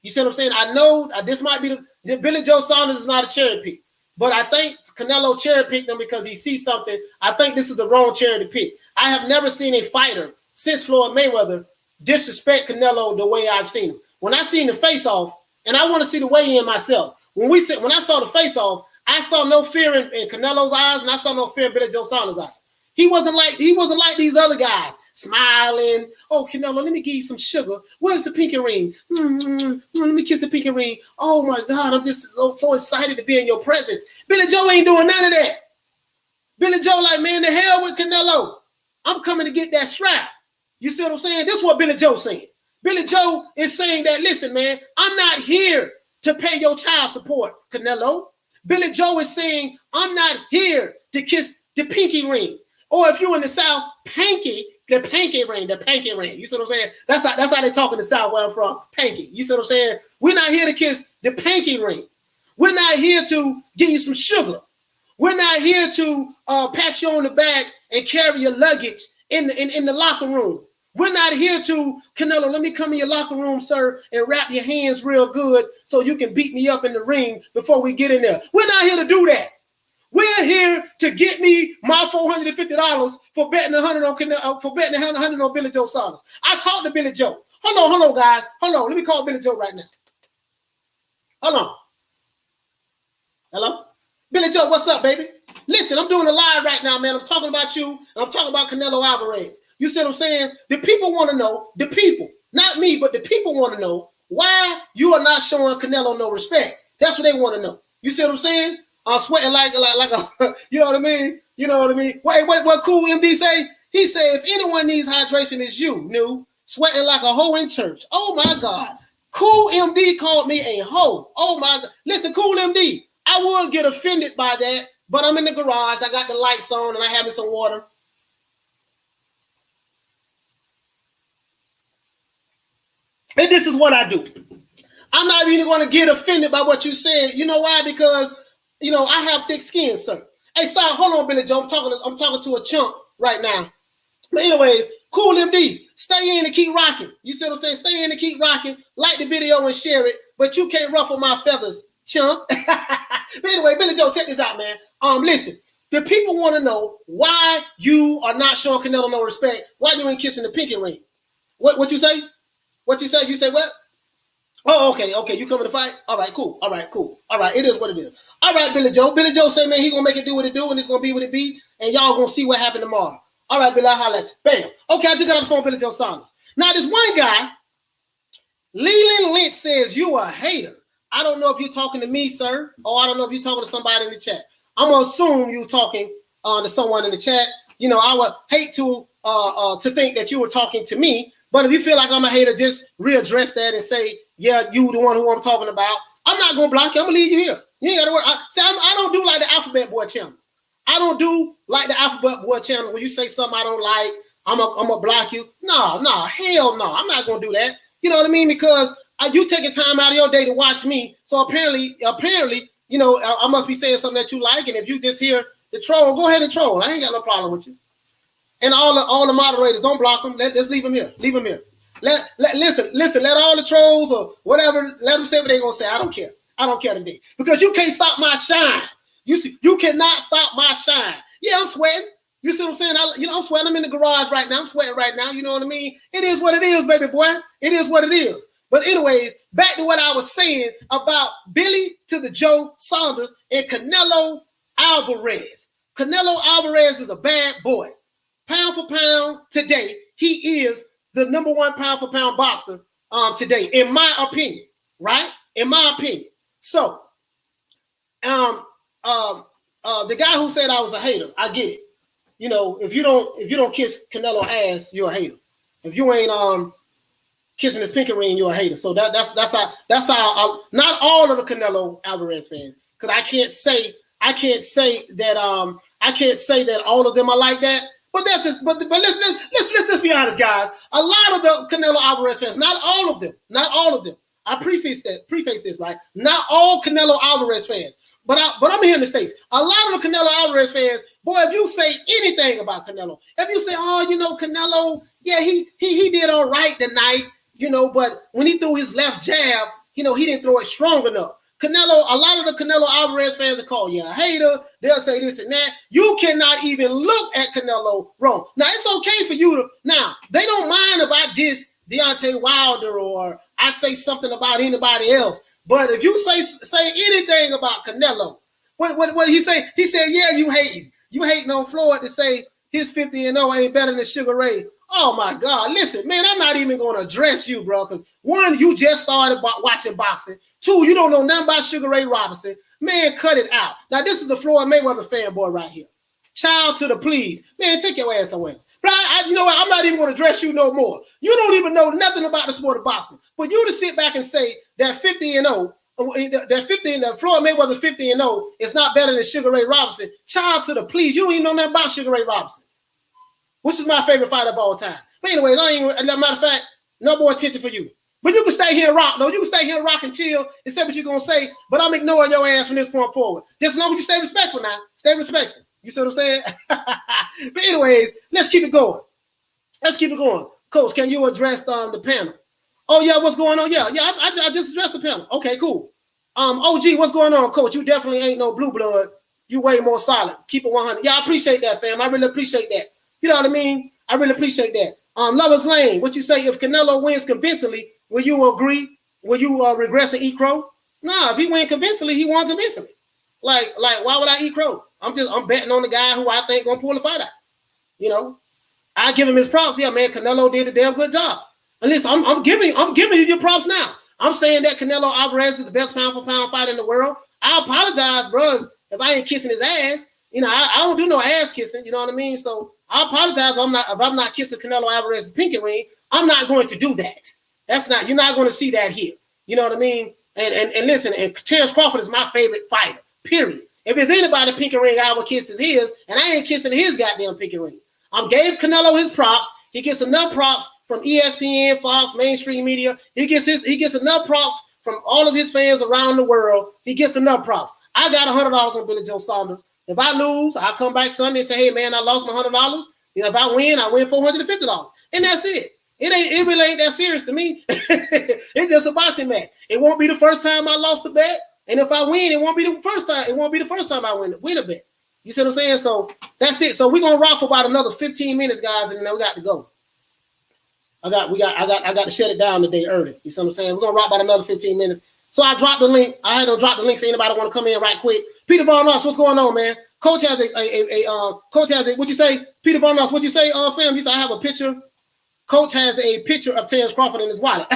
You see what I'm saying? I know this might be the Billy Joe Saunders is not a cherry pick, but I think Canelo cherry picked him because he sees something. I think this is the wrong cherry to pick. I have never seen a fighter since Floyd Mayweather disrespect Canelo the way I've seen him. When I seen the face-off, and I want to see the weigh-in myself. When I saw the face-off, I saw no fear in Canelo's eyes, and I saw no fear in Billy Joe Saunders' eyes. He wasn't like these other guys, smiling. Oh, Canelo, let me give you some sugar. Where's the pinky ring? Let me kiss the pinky ring. Oh my God, I'm just so excited to be in your presence. Billy Joe ain't doing none of that. Billy Joe like, man, the hell with Canelo. I'm coming to get that strap. You see what I'm saying? This is what Billy Joe's saying. Billy Joe is saying that, listen, man, I'm not here to pay your child support, Canelo. Billy Joe is saying, I'm not here to kiss the pinky ring. Or if you're in the South, the pinky ring. You see what I'm saying? That's how they talk in the South where I'm from, panky. You see what I'm saying? We're not here to kiss the pinky ring. We're not here to give you some sugar. We're not here to pat you on the back and carry your luggage in the locker room. We're not here to, Canelo, let me come in your locker room, sir, and wrap your hands real good so you can beat me up in the ring before we get in there. We're not here to do that. We're here to get me my $450 for betting 100 on Billy Joe Saunders. I talked to Billy Joe. Hold on, guys. Hold on. Let me call Billy Joe right now. Hold on. Hello? Billy Joe, what's up, baby? Listen, I'm doing a live right now, man. I'm talking about you, and I'm talking about Canelo Alvarez. You see what I'm saying? The people want to know, the people, not me, but the people want to know why you are not showing Canelo no respect. That's what they want to know. You see what I'm saying? I'm sweating like a, you know what I mean? You know what I mean? Wait, what Cool MD say? He said, if anyone needs hydration, it's you, new, sweating like a hoe in church. Oh my God. Cool MD called me a hoe. Oh my God. Listen, Cool MD, I would get offended by that, but I'm in the garage. I got the lights on and I having some water. And this is what I do. I'm not even going to get offended by what you said. You know why? Because, you know, I have thick skin, sir. Hey, sorry, hold on, Billy Joe. I'm talking to a chump right now. But anyways, Cool MD, stay in and keep rocking. You see what I'm saying? Stay in and keep rocking. Like the video and share it, but you can't ruffle my feathers, chump. But anyway, Billy Joe, check this out, man. Listen, the people want to know why you are not showing Canelo no respect. Why you ain't kissing the pinky ring? What you say? What you say? You say what? Oh, okay. You coming to fight? All right, cool. All right, it is what it is. All right, Billy Joe. Billy Joe say, man, he gonna make it do what it do, and it's gonna be what it be, and y'all gonna see what happened tomorrow. All right, Billy, I'll holler at you. Bam. Okay, I just got on the phone with Billy Joe Saunders. Now, this one guy, Leland Lynch, says you a hater. I don't know if you're talking to me, sir, or I don't know if you're talking to somebody in the chat. I'm gonna assume you're talking to someone in the chat. You know, I would hate to think that you were talking to me. But if you feel like I'm a hater, just readdress that and say, yeah, you the one who I'm talking about. I'm not going to block you. I'm going to leave you here. You ain't got to worry. I don't do like the Alphabet Boy channels. I don't do like the Alphabet Boy channels. When you say something I don't like, I'm going to block you. No, hell no. I'm not going to do that. You know what I mean? Because you taking time out of your day to watch me. So apparently, you know, I must be saying something that you like. And if you just hear the troll, go ahead and troll. I ain't got no problem with you. And all the moderators, don't block them. Just leave them here. Leave them here. Listen. Let all the trolls or whatever, let them say what they're gonna say. I don't care. I don't care today because you can't stop my shine. You cannot stop my shine. Yeah, I'm sweating. You see what I'm saying? I'm sweating. I'm in the garage right now. I'm sweating right now. You know what I mean? It is what it is, baby boy. It is what it is. But anyways, back to what I was saying about Billy to the Joe Saunders and Canelo Alvarez. Canelo Alvarez is a bad boy. Pound for pound today, he is the number one pound for pound boxer today, in my opinion, right? In my opinion. So, the guy who said I was a hater, I get it. You know, if you don't kiss Canelo ass, you're a hater. If you ain't kissing his pinky ring, you're a hater. So that's how not all of the Canelo Alvarez fans, because I can't say that all of them are like that. But that's just, but let's be honest, guys. A lot of the Canelo Alvarez fans, not all of them. I preface this, right? Not all Canelo Alvarez fans, but I'm here in the States. A lot of the Canelo Alvarez fans, boy, if you say anything about Canelo, if you say, oh, you know, Canelo, yeah, he did all right tonight, you know, but when he threw his left jab, you know, he didn't throw it strong enough. Canelo, a lot of the Canelo Alvarez fans will call you a hater. They'll say this and that. You cannot even look at Canelo wrong. Now, it's okay for you to, now, they don't mind about this Deontay Wilder or I say something about anybody else. But if you say anything about Canelo, what he say? He said, yeah, you hating on Floyd to say his 50-0 ain't better than Sugar Ray. Oh my God, listen, man, I'm not even gonna address you, bro, because one, you just started watching boxing. Two, you don't know nothing about Sugar Ray Robinson. Man, cut it out. Now, this is the Floyd Mayweather fanboy right here. Child to the please. Man, take your ass somewhere. But you know what? I'm not even going to address you no more. You don't even know nothing about the sport of boxing. But you to sit back and say that 50-0, that Floyd Mayweather 50-0 is not better than Sugar Ray Robinson. Child to the please. You don't even know nothing about Sugar Ray Robinson, which is my favorite fighter of all time. But anyways, as a matter of fact, no more attention for you. But you can stay here and rock, though. You can stay here and rock and chill and say what you're going to say, but I'm ignoring your ass from this point forward. Just as long as you stay respectful now. Stay respectful. You see what I'm saying? But anyways, let's keep it going. Coach, can you address the panel? Oh, yeah, what's going on? Yeah, I just addressed the panel. Okay, cool. OG, what's going on, Coach? You definitely ain't no blue blood. You way more solid. Keep it 100. Yeah, I appreciate that, fam. I really appreciate that. You know what I mean? I really appreciate that. Lovers Lane, what you say, if Canelo wins convincingly, will you agree? Will you regress and eat crow? Nah, if he win convincingly, he won convincingly. Like, why would I eat crow? I'm betting on the guy who I think gonna pull the fight out. You know, I give him his props. Yeah, man, Canelo did a damn good job. And listen, I'm giving you your props now. I'm saying that Canelo Alvarez is the best pound for pound fighter in the world. I apologize, bro, if I ain't kissing his ass. You know, I don't do no ass kissing. You know what I mean? So I apologize if I'm not kissing Canelo Alvarez's pinky ring. I'm not going to do that. You're not going to see that here. You know what I mean? And listen, and Terrence Crawford is my favorite fighter, period. If there's anybody pinky ring I would kiss is his, and I ain't kissing his goddamn pinky ring. Gave Canelo his props. He gets enough props from ESPN, Fox, mainstream media. He gets enough props from all of his fans around the world. He gets enough props. I got $100 on Billy Joe Saunders. If I lose, I'll come back Sunday and say, hey man, I lost my $100. You know, if I win $450. And that's it. It really ain't that serious to me. It's just a boxing match. It won't be the first time I lost a bet. And if I win, it won't be the first time I win a bet. You see what I'm saying? So that's it. So we're gonna rock for about another 15 minutes, guys, and then we got to go. I got to shut it down today early. You see what I'm saying? We're gonna rock about another 15 minutes. So I dropped the link. I had to drop the link for anybody want to come in right quick. Peter Von Ross, what's going on, man? Coach has what you say? Peter Von Ross, what you say, fam? You say I have a picture. Coach has a picture of Terrence Crawford in his wallet.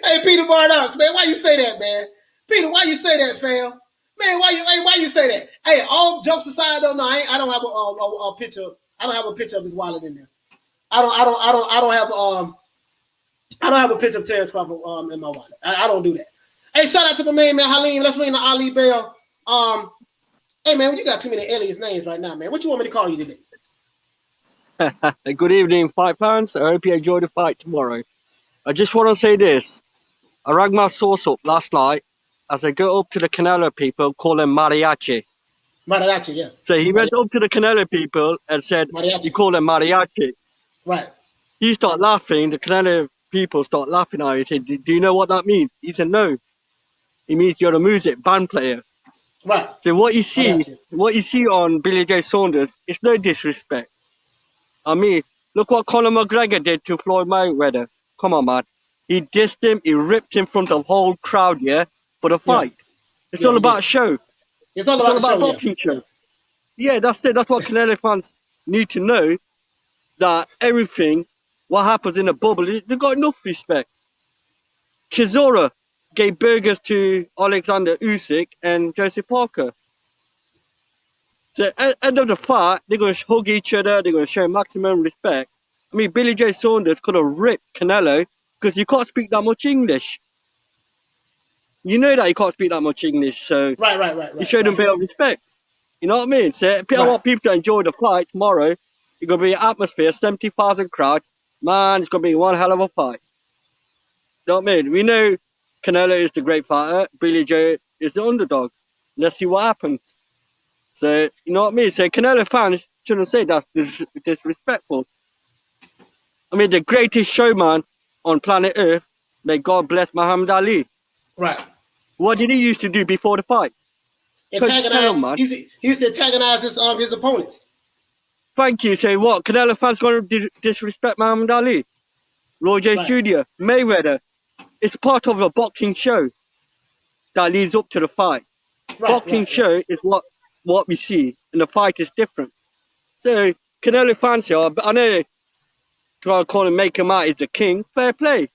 Hey, Peter Barnox, man, why you say that, man? Peter, why you say that, fam? Man, why you say that? Hey, all jokes aside, though, no, I don't have a picture. I don't have a picture of his wallet in there. I don't have a picture of Terrence Crawford in my wallet. I don't do that. Hey, shout out to my man Halim. Let's ring the Ali bell. Hey man, you got too many alias names right now, man. What you want me to call you today? Good evening, fight fans. I hope you enjoy the fight tomorrow. I just want to say this. I rang my source up last night as I go up to the Canelo people, call them mariachi. Mariachi, yeah. So he went up to the Canelo people and said, mariachi. You call them mariachi. Right. He started laughing. The Canelo people start laughing at him. He said, do you know what that means? He said, no. It means you're a music band player. Right. So what you see on Billy Joe Saunders, it's no disrespect. I mean, look what Conor McGregor did to Floyd Mayweather. Come on, man. He dissed him. He ripped him from the whole crowd, yeah, for the fight. Yeah. It's all about show. It's all about a boxing show. Yeah, that's it. That's what Canelo fans need to know. That everything, what happens in a bubble, they've got enough respect. Chisora gave burgers to Alexander Usyk and Joseph Parker. So at the end of the fight, they're going to hug each other. They're going to show maximum respect. I mean, Billy Joe Saunders could have ripped Canelo because you can't speak that much English. You know that you can't speak that much English, so right. You showed them a bit of respect. You know what I mean? So I want people to enjoy the fight tomorrow. It's going to be an atmosphere, 70,000 crowd. Man, it's going to be one hell of a fight. You know what I mean? We know Canelo is the great fighter. Billy Joe is the underdog. Let's see what happens. So, you know what I mean? So Canelo fans shouldn't say that's disrespectful. I mean, the greatest showman on planet Earth, may God bless Muhammad Ali. Right. What did he used to do before the fight? Tell him, man. He used to antagonize his opponents. Thank you. Say what? Canelo fans going to disrespect Muhammad Ali, Roy Jones Jr., Mayweather. It's part of a boxing show that leads up to the fight. Boxing show is what we see, and the fight is different. So Canelo fans here, I know try to call him, make him out as the king. Fair play.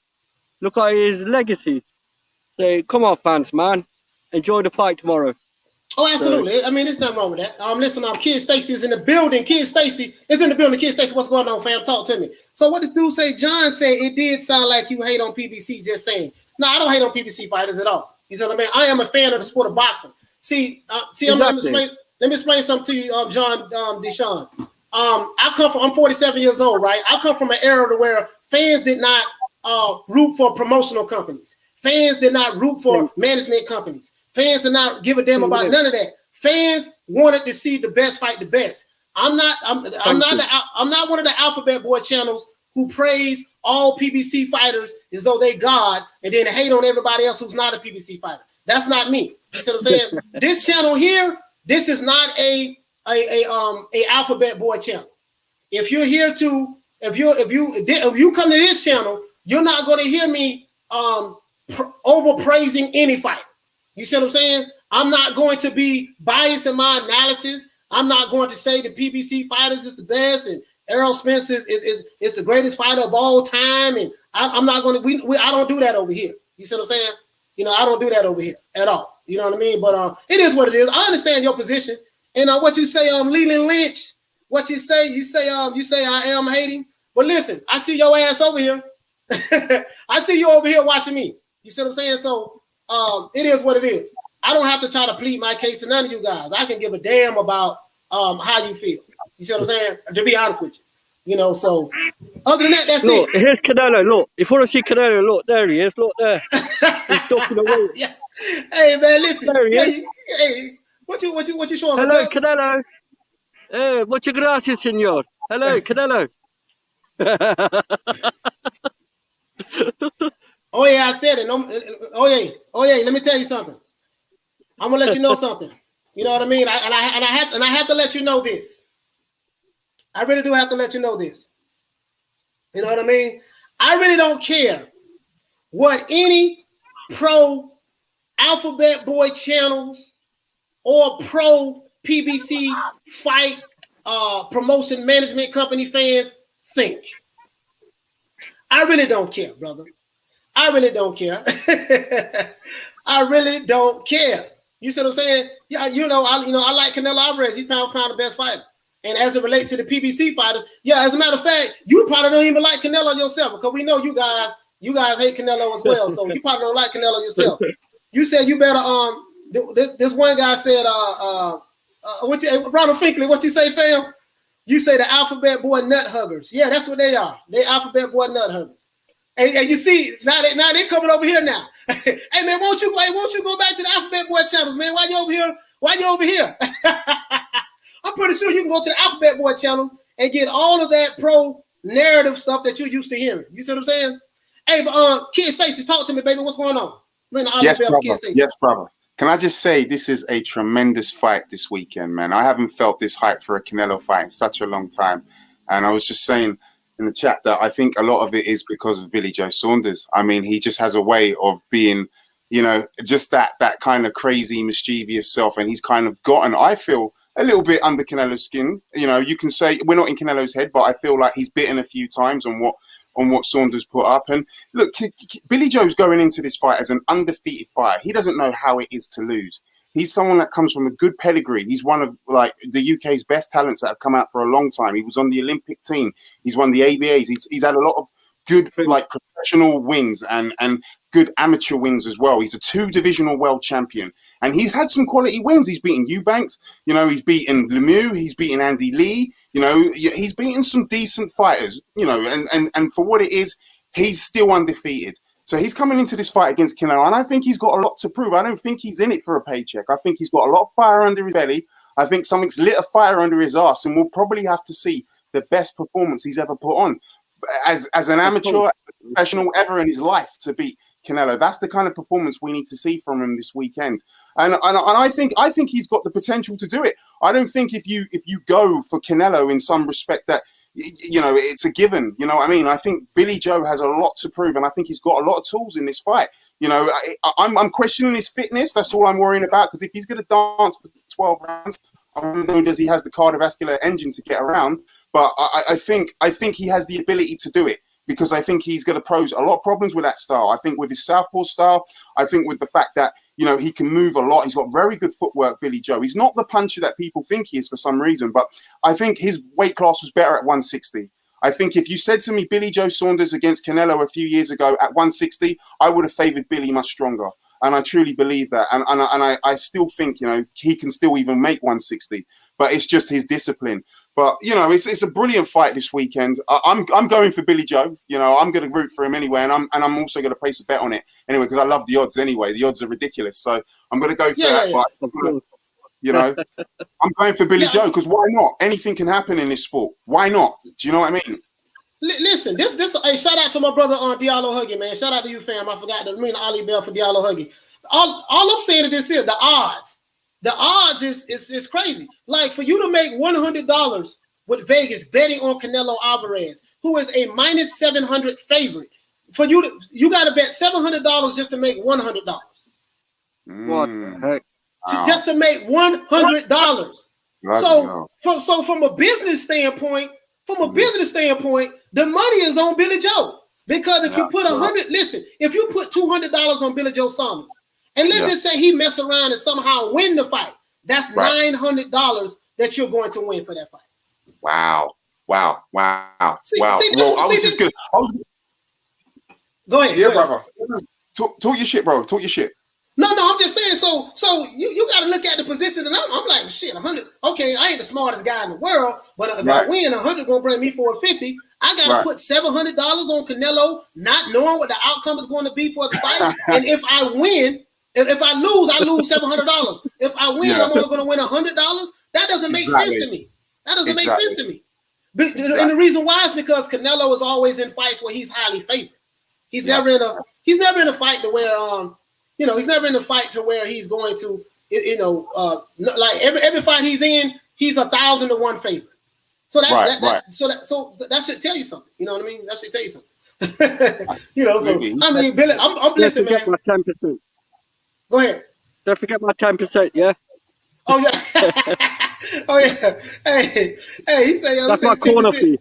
Look at his legacy. So come on, fans, man. Enjoy the fight tomorrow. Oh, absolutely. I mean, there's nothing wrong with that. Listen, Kid Stacy is in the building. Kid Stacy is in the building. Kid Stacy, what's going on, fam? Talk to me. So what this dude say? John said it did sound like you hate on PBC. Just saying. No, I don't hate on PBC fighters at all. You see what I mean? I am a fan of the sport of boxing. See, let me explain something to you, John Deshaun. I'm 47 years old, right? I come from an era where fans did not root for promotional companies. Fans did not root for management companies. Fans did not give a damn about none of that. Fans wanted to see the best fight the best. I'm not one of the Alphabet Boy channels who praise all PBC fighters as though they God and then hate on everybody else who's not a PBC fighter. That's not me. You see what I'm saying? This channel here, this is not a Alphabet Boy channel. If you're here to, if you come to this channel, you're not going to hear me overpraising any fighter. You see what I'm saying? I'm not going to be biased in my analysis. I'm not going to say the PBC fighters is the best and Errol Spence is the greatest fighter of all time. And I'm not going to. I don't do that over here. You see what I'm saying? You know, I don't do that over here at all. You know what I mean? But it is what it is. I understand your position. And what you say, Leland Lynch. What you say I am hating. But listen, I see your ass over here. I see you over here watching me. You see what I'm saying? So it is what it is. I don't have to try to plead my case to none of you guys. I can give a damn about how you feel. You see what I'm saying? To be honest with you. You know, so other than that, that's look, it. Here's Canelo. Look, if you want to see Canelo, look, there he is. Look there. He's ducking away. Yeah. Hey man, listen. There he is. Hey, what you showing? Hello, Canelo. Hey, muchas gracias, señor. Hello, Canelo. Oh yeah, I said it. No, oh yeah. Let me tell you something. I'm gonna let you know something. You know what I mean? I have to let you know this. I really do have to let you know this. You know what I mean? I really don't care what any pro Alphabet Boy channels or pro PBC fight promotion management company fans think. I really don't care, brother. I really don't care. I really don't care. You see what I'm saying? Yeah, I like Canelo Alvarez. He's pound for pound the best fighter. And as it relates to the PBC fighters, yeah, as a matter of fact, you probably don't even like Canelo yourself because we know you guys hate Canelo as well. So you probably don't like Canelo yourself. You said you better this one guy said Ronald Finkley, what you say, fam? You say the Alphabet Boy nut huggers. Yeah, that's what they are. They Alphabet Boy nut huggers. And you see, now they coming over here now. Hey man, won't you go back to the Alphabet Boy channels, man? Why you over here? Why you over here? I'm pretty sure you can go to the Alphabet Boy channels and get all of that pro narrative stuff that you're used to hearing. You see what I'm saying? Hey, but Kid Stacy, talk to me, baby. What's going on? Yes, brother. Yes, brother. Can I just say this is a tremendous fight this weekend, man. I haven't felt this hype for a Canelo fight in such a long time. And I was just saying in the chat that I think a lot of it is because of Billy Joe Saunders. I mean, he just has a way of being, you know, just that kind of crazy, mischievous self. And he's kind of gotten, I feel, a little bit under Canelo's skin. You know, you can say we're not in Canelo's head, but I feel like he's bitten a few times on what Saunders put up. And look, Billy Joe's going into this fight as an undefeated fighter. He doesn't know how it is to lose. He's someone that comes from a good pedigree. He's one of like the UK's best talents that have come out for a long time. He was on the Olympic team. He's won the ABAs. He's had a lot of good like professional wins and good amateur wins as well. He's a 2-divisional world champion. And he's had some quality wins. He's beaten Eubanks, you know, he's beaten Lemieux, he's beaten Andy Lee, you know, he's beaten some decent fighters, you know, and for what it is, he's still undefeated. So he's coming into this fight against Canelo, and I think he's got a lot to prove. I don't think he's in it for a paycheck. I think he's got a lot of fire under his belly. I think something's lit a fire under his ass, and we'll probably have to see the best performance he's ever put on as an amateur, professional ever in his life to beat Canelo. That's the kind of performance we need to see from him this weekend. And I think he's got the potential to do it. I don't think if you go for Canelo in some respect that, you know, it's a given. You know what I mean? I think Billy Joe has a lot to prove, and I think he's got a lot of tools in this fight. You know, I'm questioning his fitness. That's all I'm worrying about, because if he's going to dance for 12 rounds, I don't know, does he has the cardiovascular engine to get around? But I think he has the ability to do it, because I think he's going to pose a lot of problems with that style. I think with his southpaw style, I think with the fact that, you know, he can move a lot. He's got very good footwork, Billy Joe. He's not the puncher that people think he is for some reason, but I think his weight class was better at 160. I think if you said to me Billy Joe Saunders against Canelo a few years ago at 160, I would have favored Billy much stronger. And I truly believe that. And I still think, you know, he can still even make 160, but it's just his discipline. But, you know, it's a brilliant fight this weekend. I'm going for Billy Joe. You know, I'm going to root for him anyway. And I'm also going to place a bet on it anyway, because I love the odds anyway. The odds are ridiculous. So I'm going to go for that. Yeah. But, you know, I'm going for Billy Joe, because why not? Anything can happen in this sport. Why not? Do you know what I mean? Listen, this hey, shout out to my brother on Diallo Huggy, man. Shout out to you, fam. I forgot to mean Ali Bell for Diallo Huggy. All I'm saying is this here: the odds. The odds is crazy. Like, for you to make $100 with Vegas betting on Canelo Alvarez, who is a minus 700 favorite, for you got to bet $700 just to make $100. What the heck? Just to make $100. So from a business standpoint, the money is on Billy Joe. Because if you put if you put $200 on Billy Joe Saunders, and let's just say he mess around and somehow win the fight, that's $900 that you're going to win for that fight. Wow. Go ahead. Yeah, brother. Talk your shit, bro. Talk your shit. No, I'm just saying. So you got to look at the position, and I'm like, shit, 100. Okay, I ain't the smartest guy in the world, but if I win, 100 gonna bring me $450. I got to put $700 on Canelo, not knowing what the outcome is going to be for the fight. And if I win, if I lose, I lose $700. If I win, I'm only going to win $100. That doesn't make sense to me. That doesn't make sense to me. And the reason why is because Canelo is always in fights where he's highly favored. He's never in a fight to where he's never in a fight to where he's going to like every fight he's in, he's 1,000 to 1 favorite. So that should tell you something. You know what I mean? That should tell you something. I mean, Billy, I'm listening, man. My 10%. Go ahead. Don't forget my 10%, yeah? Oh, yeah. Oh, yeah. Hey, he said, that's my corner fee.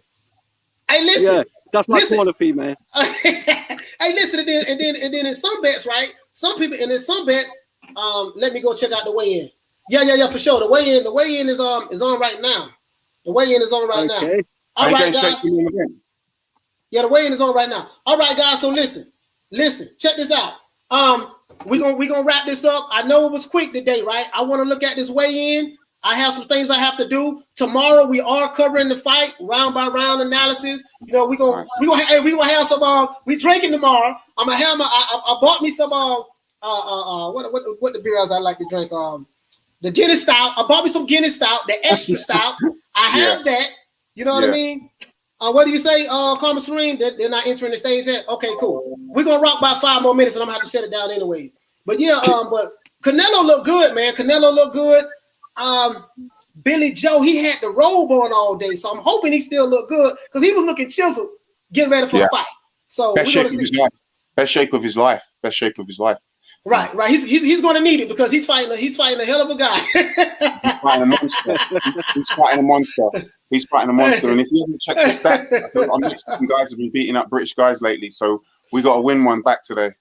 Hey, listen. Yeah, that's my corner fee, man. Hey, listen, and then in some bets, right? Some people, and in some bets, let me go check out the weigh-in. Yeah, for sure. The weigh-in is on right now. The weigh-in is on right now. All right, guys. Yeah, the weigh-in is on right now. All right, guys. So listen. Check this out. We gonna wrap this up. I know it was quick today, right? I want to look at this weigh-in. I have some things I have to do. Tomorrow we are covering the fight, round by round analysis. You know, we gonna have some. We drinking tomorrow. I'm gonna have I bought me some. What the beers I like to drink? The Guinness Stout. I bought me some Guinness Stout, the extra stout. I have that. You know what I mean? What do you say, Carmen Serene? They're not entering the stage yet? Okay, cool. We're going to rock by 5 more minutes, and I'm going to have to shut it down anyways. But, but Canelo looked good, man. Canelo looked good. Billy Joe, he had the robe on all day, so I'm hoping he still looked good because he was looking chiseled, getting ready for the fight. So Best shape of his life. Best shape of his life. Right. He's going to need it because he's fighting a hell of a guy. He's fighting a monster. And if you haven't checked the stats, our Mexican guys have been beating up British guys lately, so we got to win one back today.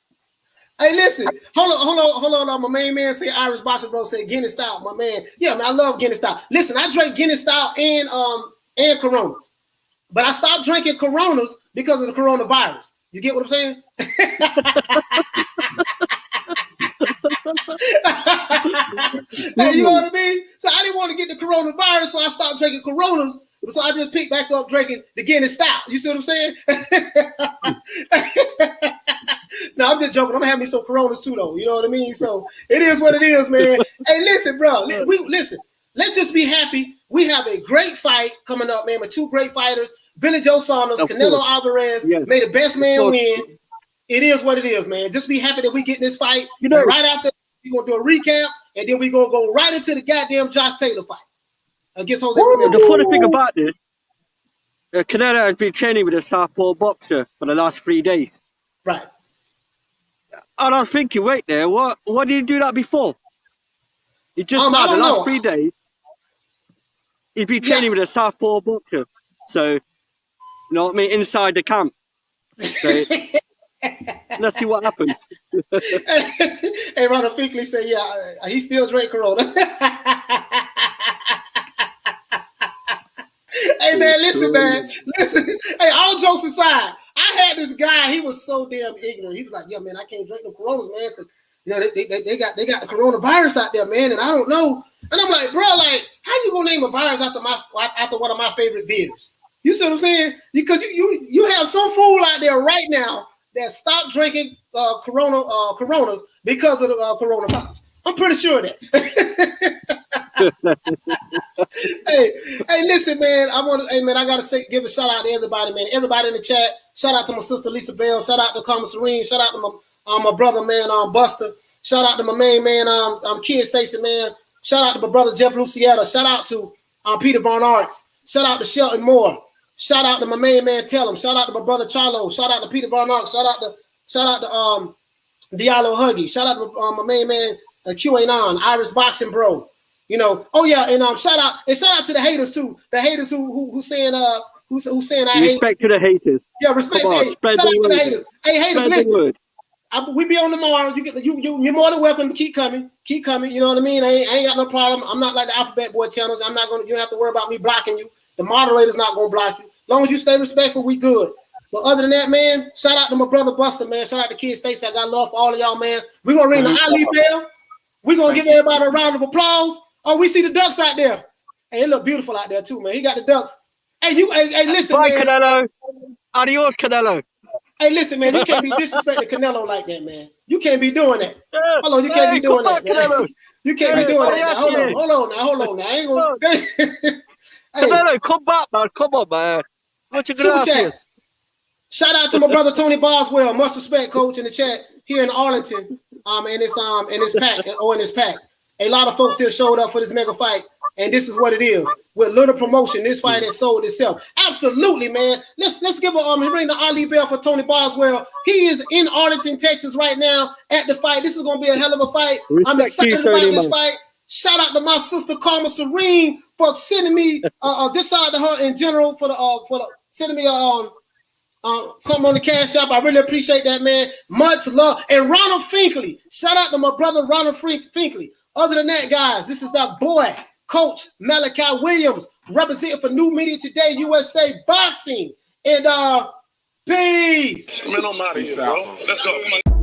Hey, listen, hold on. My main man say Irish Boxer Bro said Guinness Stout. My man, yeah, man, I love Guinness Stout. Listen, I drank Guinness Stout and Coronas, but I stopped drinking Coronas because of the coronavirus. You get what I'm saying? Hey, you know what I mean? So I didn't want to get the coronavirus, so I stopped drinking Coronas. So I just picked back up drinking the Guinness Stout. You see what I'm saying? No, I'm just joking. I'm gonna have me some Coronas too, though. You know what I mean? So it is what it is, man. Hey, listen, bro. Listen. Let's just be happy. We have a great fight coming up, man, with 2 great fighters. Billy Joe Saunders, Canelo Alvarez, may the best man win. it is what it is, man. Just be happy that we get this fight. You know, and right after, we're going to do a recap, and then we're going to go right into the goddamn Josh Taylor fight against Jose Ramirez. the funny thing about this, Canelo has been training with a southpaw boxer for the last 3 days. Right. And I'm thinking, wait there, what did he do that before? He just I had the don't last know. 3 days. He's been training with a southpaw boxer. So, you know what I mean, inside the camp. So, let's see what happens. Hey, Ronald Finkley said, yeah, he still drink Corona. Hey, man, listen, man. Listen. Hey, all jokes aside, I had this guy, he was so damn ignorant. He was like, yeah, man, I can't drink no Coronas, man, because, you know, they got the coronavirus out there, man, and I don't know. And I'm like, bro, like, how you gonna name a virus after one of my favorite beers? You see what I'm saying? Because you have some fool out there right now that stopped drinking Coronas because of the coronavirus. I'm pretty sure of that. hey, listen, man. I gotta give a shout out to everybody, man. Everybody in the chat. Shout out to my sister Lisa Bell. Shout out to Carmen Serene. Shout out to my brother, man, Buster. Shout out to my main man, Kid Stacy, man. Shout out to my brother Jeff Lucietta. Shout out to Peter Von Arts. Shout out to Shelton Moore. Shout out to my main man Tellum. Shout out to my brother Charlo. Shout out to Peter Von Arts. Shout out to Diallo Huggy. Shout out to my main man QAnon, Irish Boxing Bro. You know, oh yeah, and shout out to the haters too. The haters who saying I hate. Respect to the haters. Yeah, respect. On, shout out to the haters. Hey, haters, listen. We be on tomorrow. You're more than welcome to keep coming. Keep coming. You know what I mean? I ain't got no problem. I'm not like the Alphabet Boy channels. You don't have to worry about me blocking you. The moderator's not gonna block you. As long as you stay respectful, we good. But other than that, man, shout out to my brother Buster, man. Shout out to Kid Stacy. I got love for all of y'all, man. We're gonna ring the Ali bell. We're gonna give everybody a round of applause. Oh, we see the ducks out there. Hey, it look beautiful out there too, man. He got the ducks. Hey, listen, bye, man. Canelo. Adios, Canelo. Hey, listen, man. You can't be disrespecting Canelo like that, man. You can't be doing that. Hold on, you can't be doing that, man. You can't be doing that. Hold on now. I ain't gonna. Hey. Canelo, come back, man. Come on, man. What you gonna chat. Shout out to my brother Tony Boswell. Much respect, coach, in the chat here in Arlington. In this pack. A lot of folks here showed up for this mega fight, and this is what it is. With little promotion, this fight has sold itself. Absolutely, man. Let's give ring the Ali bell for Tony Boswell. He is in Arlington, Texas right now at the fight. This is gonna be a hell of a fight. I'm excited about this fight. Shout out to my sister Carmen Serene for sending me this out to her in general for sending me something on the Cash App. I really appreciate that, man. Much love. And Ronald Finkley. Shout out to my brother Ronald Finkley. Other than that, guys, this is that boy, Coach Malachi Williams, representing for New Media Today, USA Boxing. And peace. Man, I'm out of here, bro. Let's go. Come on.